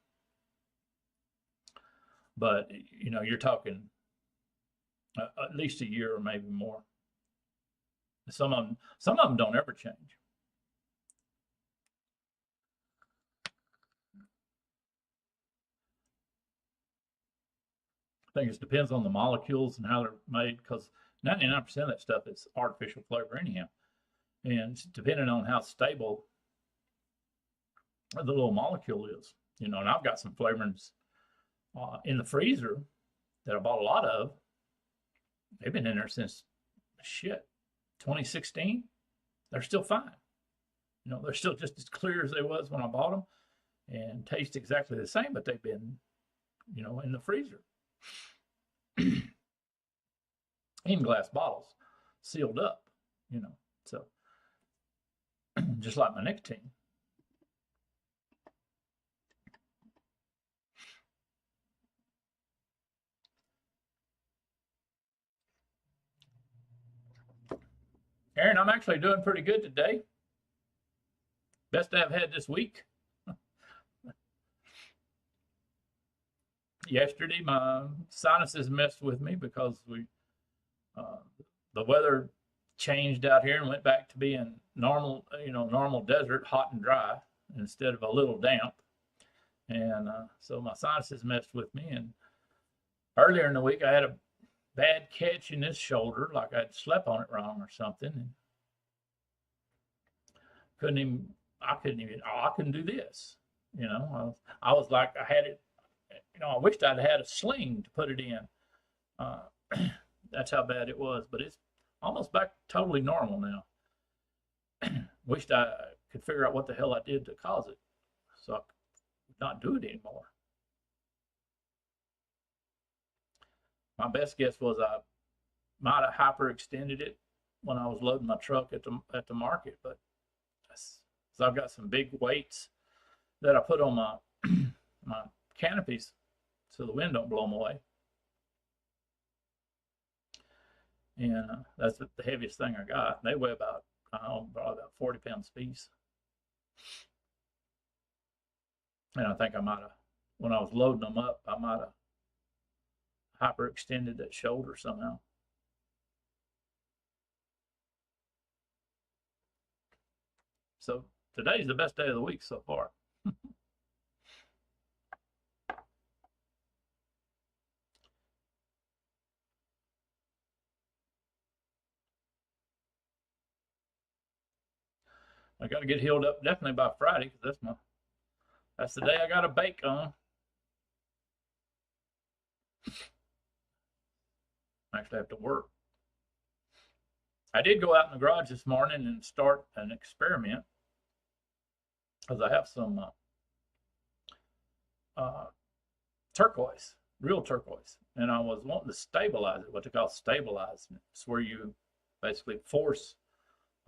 But you're talking at least a year or maybe more. Some of them don't ever change. I think it depends on the molecules and how they're made, because 99% of that stuff is artificial flavor anyhow. And depending on how stable the little molecule is, and I've got some flavorings in the freezer that I bought a lot of. They've been in there since 2016. They're still fine. They're still just as clear as they was when I bought them, and taste exactly the same, but they've been, in the freezer. In glass bottles, sealed up, so just like my nicotine. Aaron, I'm actually doing pretty good today. Best I've had this week. Yesterday, my sinuses messed with me because the weather changed out here and went back to being normal, normal desert, hot and dry instead of a little damp. And so my sinuses messed with me. And earlier in the week, I had a bad catch in this shoulder, like I'd slept on it wrong or something. And I couldn't do this. I was like, I had it, I wished I'd had a sling to put it in. That's how bad it was, but it's almost back totally normal now. Wished I could figure out what the hell I did to cause it, so I could not do it anymore. My best guess was I might have hyperextended it when I was loading my truck at the market, but so I've got some big weights that I put on my my canopies so the wind don't blow them away. And that's the heaviest thing I got. They weigh about, probably about 40 pounds a piece. And I think I might have, when I was loading them up, I might have hyperextended that shoulder somehow. So today's the best day of the week so far. I got to get healed up definitely by Friday because that's the day I got to bake on. I actually have to work. I did go out in the garage this morning and start an experiment because I have some turquoise, real turquoise, and I was wanting to stabilize it, what they call stabilize. It's where you basically force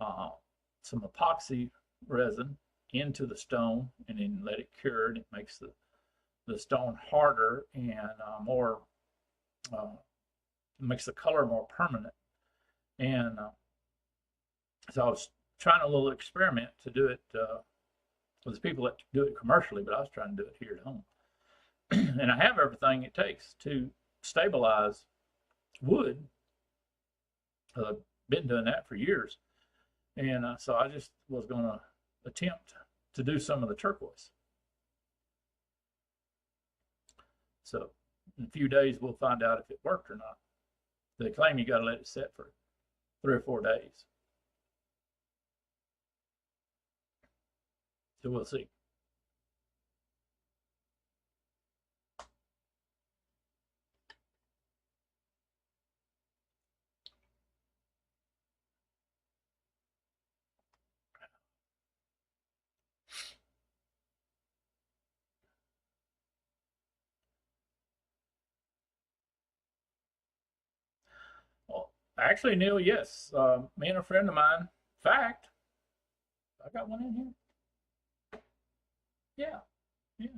some epoxy resin into the stone and then let it cure, and it makes the stone harder and more, makes the color more permanent. And so I was trying a little experiment to do it. There's people that do it commercially, but I was trying to do it here at home. And I have everything it takes to stabilize wood. I've been doing that for years. And so I just was going to attempt to do some of the turquoise. So in a few days, we'll find out if it worked or not. They claim you got to let it set for 3 or 4 days. So we'll see. Well, actually, Neil, yes. Me and a friend of mine, in fact, I got one in here. Yeah, yeah.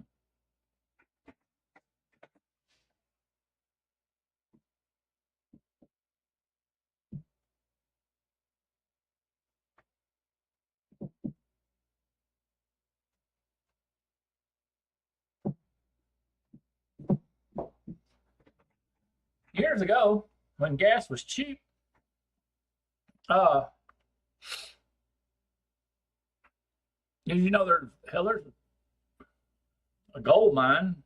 Years ago, when gas was cheap, uh, you know, there's a gold mine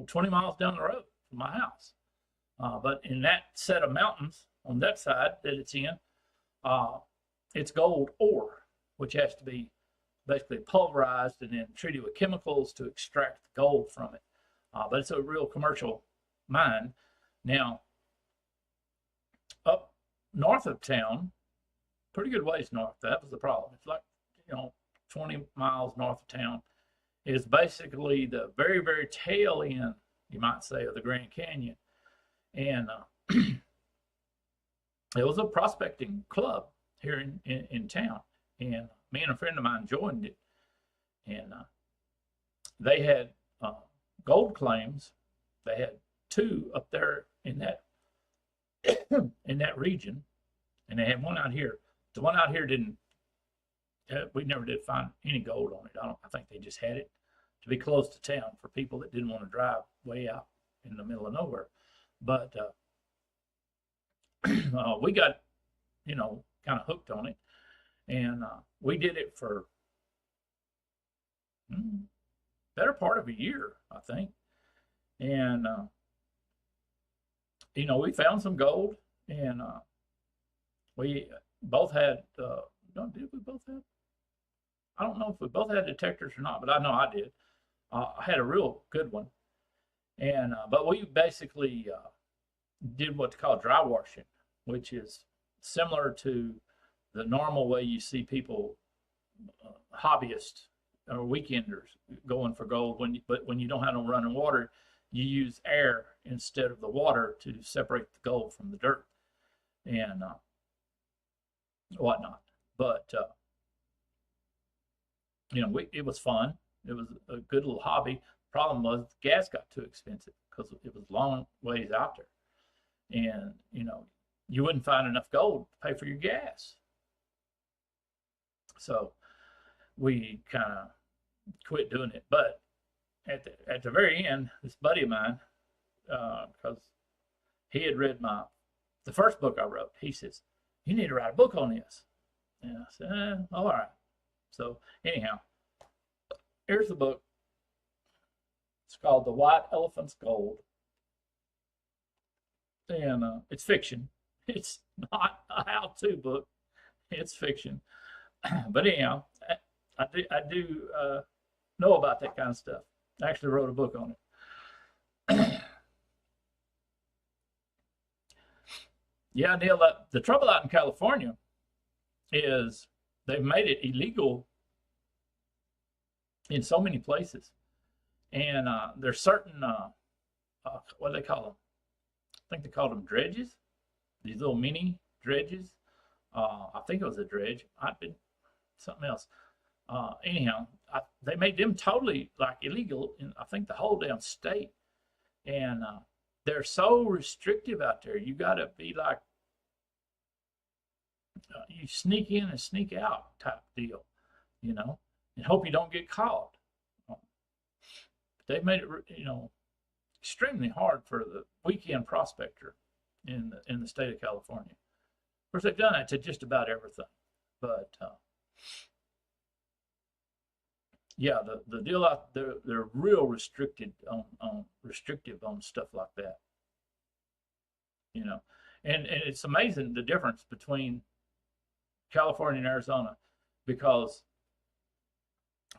20 miles down the road from my house. But in that set of mountains on that side that it's in, it's gold ore, which has to be basically pulverized and then treated with chemicals to extract the gold from it. But it's a real commercial mine. Now, up north of town, pretty good ways north, that was the problem. It's like, 20 miles north of town is basically the very, very tail end, you might say, of the Grand Canyon. And it was a prospecting club here in town. And me and a friend of mine joined it. And they had gold claims. They had 2 up there in that in that region, and they had one out here. The one out here didn't. We never did find any gold on it. I think they just had it to be close to town for people that didn't want to drive way out in the middle of nowhere. But we got, kind of hooked on it, and we did it for better part of a year, I think. And we found some gold, and we both had. Did we both have? I don't know if we both had detectors or not, but I know I did. I had a real good one, and but we basically did what's called dry washing, which is similar to the normal way you see people, hobbyists or weekenders, going for gold. But when you don't have no running water, you use air instead of the water to separate the gold from the dirt and whatnot. But it was fun. It was a good little hobby. Problem was, gas got too expensive because it was long ways out there, and you wouldn't find enough gold to pay for your gas. So we kind of quit doing it. But at the very end, this buddy of mine, because he had read the first book I wrote. He says, "You need to write a book on this." And I said, all right. So anyhow, here's the book. It's called The White Elephant's Gold. And it's fiction. It's not a how-to book. It's fiction. But anyhow, I do know about that kind of stuff. I actually wrote a book on it. Yeah, Neil, the trouble out in California is they've made it illegal in so many places. And there's certain, what do they call them? I think they called them dredges, these little mini dredges. I think it was a dredge. I've been something else. Anyhow, they made them totally like illegal in, I think, the whole damn state. And they're so restrictive out there. You got to be like, you sneak in and sneak out type deal, you know, and hope you don't get caught. They've made it, you know, extremely hard for the weekend prospector in the state of California. Of course, they've done that to just about everything, but yeah, the deal out there, they're real restricted on restrictive on stuff like that, you know, and it's amazing the difference between California and Arizona, because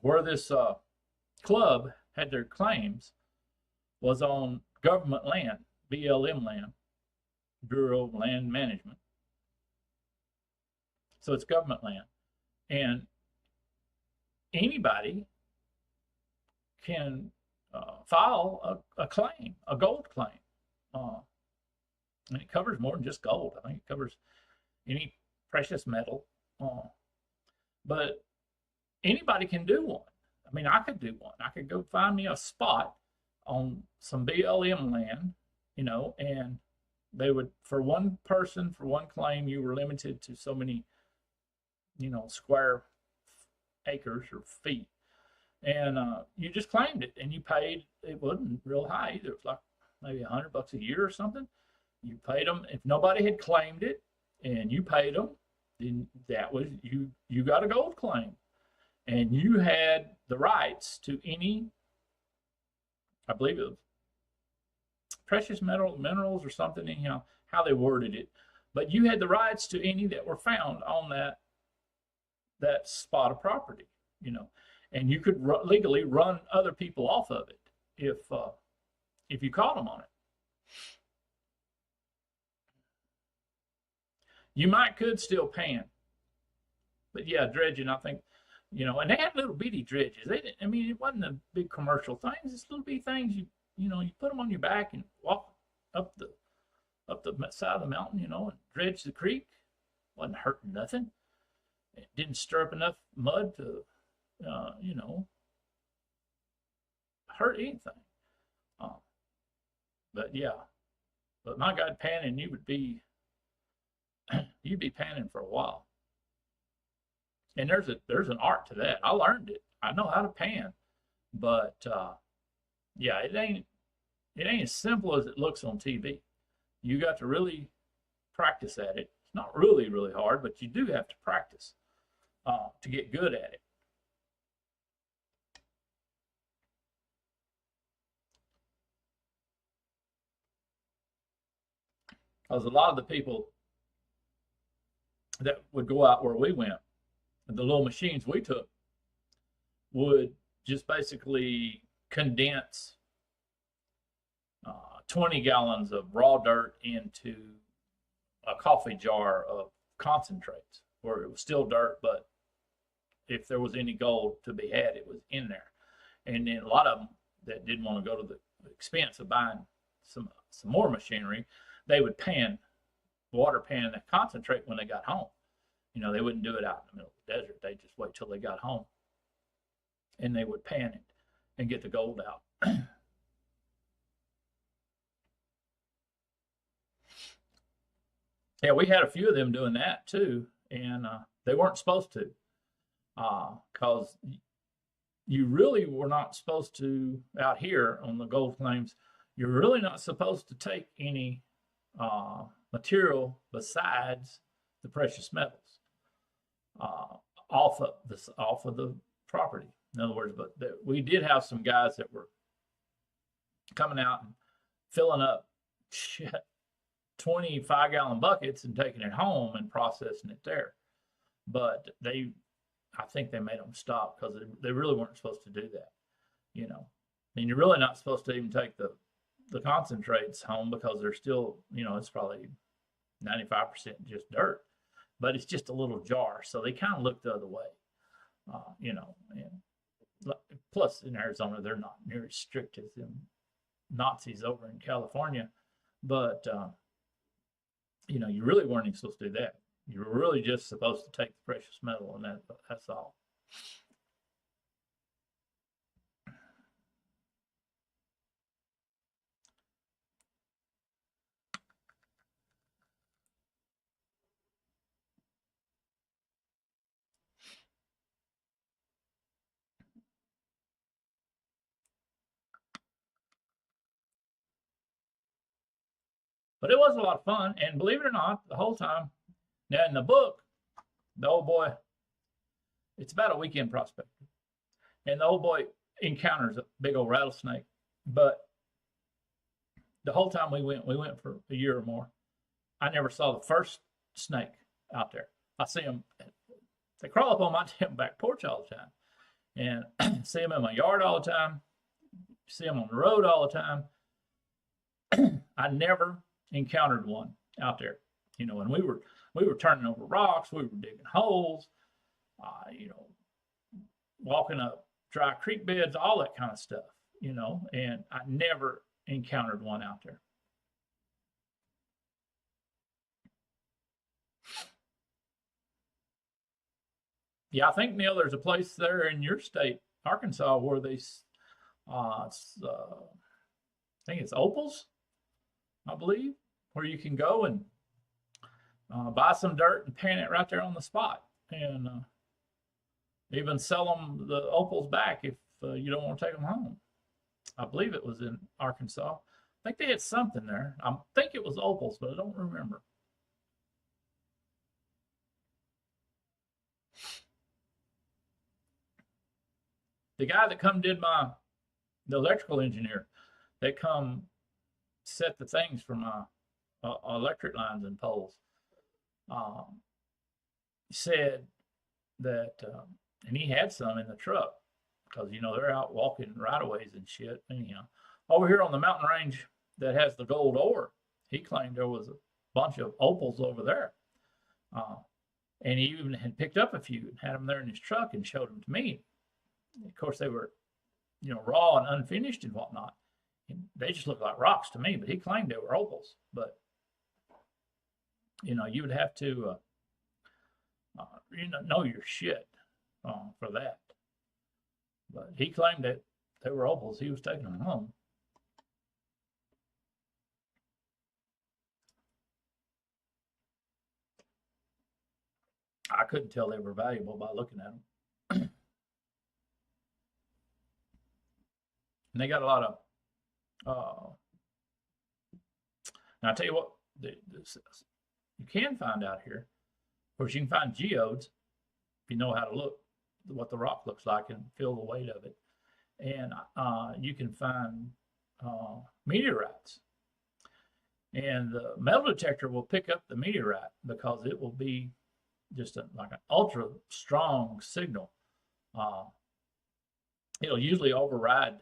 where this club had their claims was on government land, BLM land, Bureau of Land Management. So it's government land. And anybody can file a claim, a gold claim. And it covers more than just gold. I think it covers any precious metal. But anybody can do one. I mean, I could do one. I could go find me a spot on some BLM land, you know, and they would, for one person, for one claim, you were limited to so many, you know, square acres or feet. And you just claimed it, and you paid, it wasn't real high either. It was like maybe $100 a year or something. You paid them. If nobody had claimed it and you paid them, then that was, you got a gold claim. And you had the rights to any, I believe it was precious minerals or something, anyhow, how they worded it. But you had the rights to any that were found on that spot of property, you know. And you could legally run other people off of it if you caught them on it. You could still pan, but yeah, dredging, I think, you know, and they had little bitty dredges. They didn't, I mean, it wasn't a big commercial things. It's little bitty things. You know, you put them on your back and walk up the side of the mountain, you know, and dredge the creek. Wasn't hurting nothing. It didn't stir up enough mud to, you know, hurt anything. But yeah, but my God, panning, you'd be panning for a while. And there's an art to that. I learned it. I know how to pan, but yeah, it ain't as simple as it looks on TV. You got to really practice at it. It's not really, really hard, but you do have to practice to get good at it. Because a lot of the people that would go out where we went, the little machines we took, would just basically condense 20 gallons of raw dirt into a coffee jar of concentrates, where it was still dirt, but if there was any gold to be had, it was in there. And then a lot of them that didn't want to go to the expense of buying some more machinery, they would water pan that concentrate when they got home. You know, they wouldn't do it out in the middle of the desert. They just wait till they got home, and they would pan it and get the gold out. Yeah, we had a few of them doing that too, and they weren't supposed to, because you really were not supposed to, out here on the gold claims, you're really not supposed to take any material besides the precious metals off of the property. In other words, but we did have some guys that were coming out and filling up 25-gallon buckets and taking it home and processing it there. But I think they made them stop because they really weren't supposed to do that. You know, I mean, you're really not supposed to even take the concentrates home because they're still, you know, it's probably 95% just dirt, but it's just a little jar. So they kind of look the other way, you know, and plus in Arizona, they're not near as strict as them Nazis over in California, but, you know, you really weren't even supposed to do that. You were really just supposed to take the precious metal, and that's all. But it was a lot of fun, and believe it or not, the whole time. Now in the book, the old boy, it's about a weekend prospector, and the old boy encounters a big old rattlesnake. But the whole time we went for a year or more. I never saw the first snake out there. I see them; they crawl up on my damn back porch all the time, and see them in my yard all the time. See them on the road all the time. I never encountered one out there. You know, and we were turning over rocks, we were digging holes, you know, walking up dry creek beds, all that kind of stuff, you know, and I never encountered one out there. Yeah, I think, Neil, there's a place there in your state, Arkansas, where they, I think it's Opals, I believe, where you can go and buy some dirt and pan it right there on the spot, and even sell them the opals back if you don't want to take them home. I believe it was in Arkansas. I think they had something there. I think it was opals, but I don't remember. The guy that come did the electrical engineer that come set the things for my electric lines and poles, said that, and he had some in the truck because, you know, they're out walking right-of-ways and shit. Anyhow, over here on the mountain range that has the gold ore, he claimed there was a bunch of opals over there. And he even had picked up a few and had them there in his truck and showed them to me. Of course, they were, you know, raw and unfinished and whatnot. And they just looked like rocks to me, but he claimed they were opals. But, you know, you would have to, you know your shit for that. But he claimed that they were opals. He was taking them home. I couldn't tell they were valuable by looking at them. And they got a lot of, now I tell you what, you can find out here. Of course, you can find geodes if you know how to look, what the rock looks like and feel the weight of it. And you can find meteorites. And the metal detector will pick up the meteorite because it will be just like an ultra strong signal. It'll usually override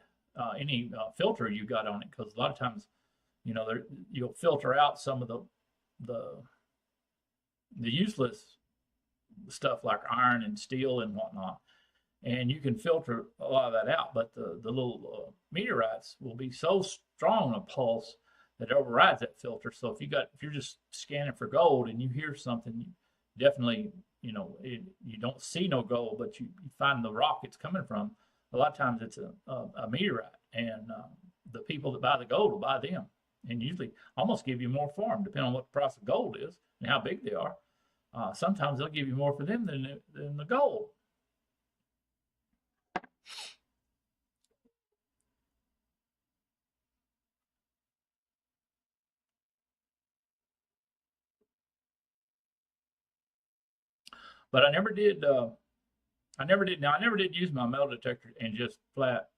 any filter you got on it, because a lot of times, you know, you'll filter out some of the useless stuff like iron and steel and whatnot, and you can filter a lot of that out. But the little meteorites will be so strong a pulse that it overrides that filter. So if you're just scanning for gold and you hear something, you definitely, you know, you don't see no gold, but you find the rock it's coming from. A lot of times it's a meteorite, and the people that buy the gold will buy them, and usually almost give you more for them, depending on what the price of gold is and how big they are. Sometimes they'll give you more for them than the gold. But I never did. I never did. Now I never did use my metal detector and just flat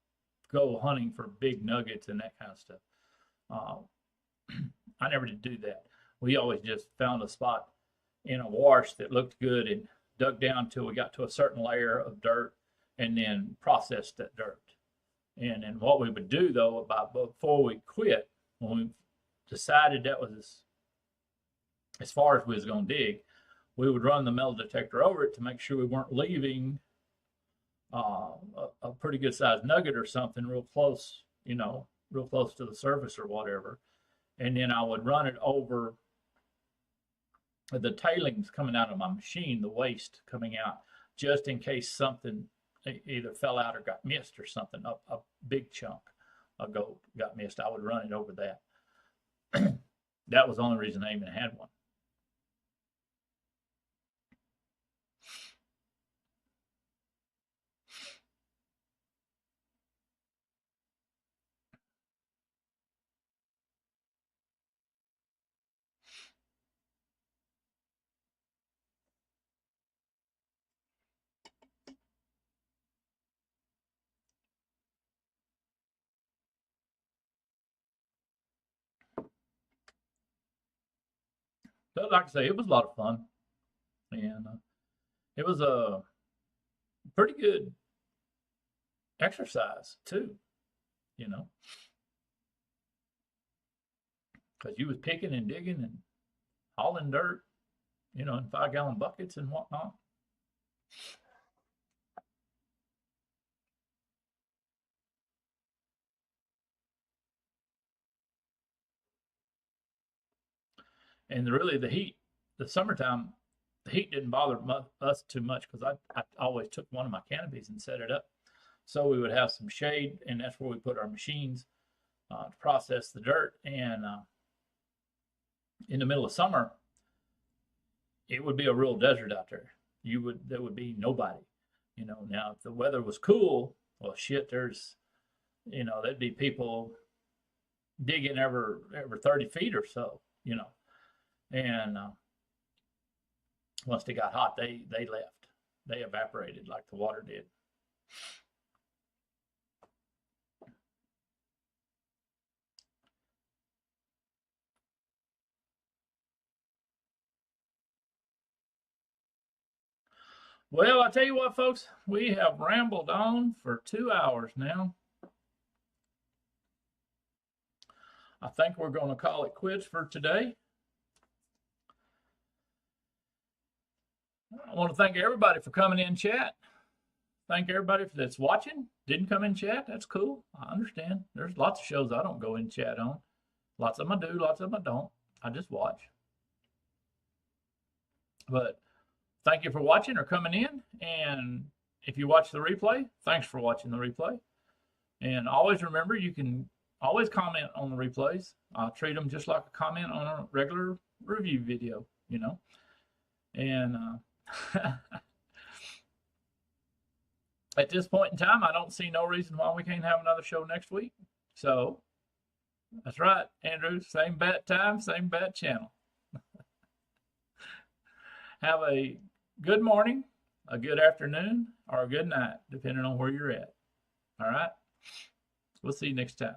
go hunting for big nuggets and that kind of stuff. Uh, I never did do that. We always just found a spot in a wash that looked good and dug down till we got to a certain layer of dirt and then processed that dirt. And then what we would do though, about before we quit, when we decided that was as far as we was going to dig, we would run the metal detector over it to make sure we weren't leaving a pretty good sized nugget or something real close, real close to the surface or whatever. And then I would run it over the tailings coming out of my machine, the waste coming out, just in case something either fell out or got missed or something, a big chunk of gold got missed. I would run it over that. That was the only reason I even had one. But like I say, it was a lot of fun, and it was a pretty good exercise too, you know, because you was picking and digging and hauling dirt, in 5-gallon buckets and whatnot. And really, the summertime, the heat didn't bother us too much because I always took one of my canopies and set it up so we would have some shade, and that's where we put our machines to process the dirt. And in the middle of summer, it would be a real desert out there. There would be nobody. Now if the weather was cool, well, shit, there'd be people digging every 30 feet or so. And once they got hot, they left. They evaporated like the water did. Well, I tell you what, folks, we have rambled on for 2 hours now. I think we're going to call it quits for today. I want to thank everybody for coming in chat. Thank everybody that's watching. Didn't come in chat. That's cool. I understand. There's lots of shows I don't go in chat on. Lots of them I do, lots of them I don't. I just watch. But thank you for watching or coming in. And if you watch the replay, thanks for watching the replay. And always remember, you can always comment on the replays. Treat them just like a comment on a regular review video, And at this point in time, I don't see no reason why we can't have another show next week. So that's right, Andrew. Same bat time, same bat channel. Have a good morning, a good afternoon, or a good night, depending on where you're at. All right? We'll see you next time.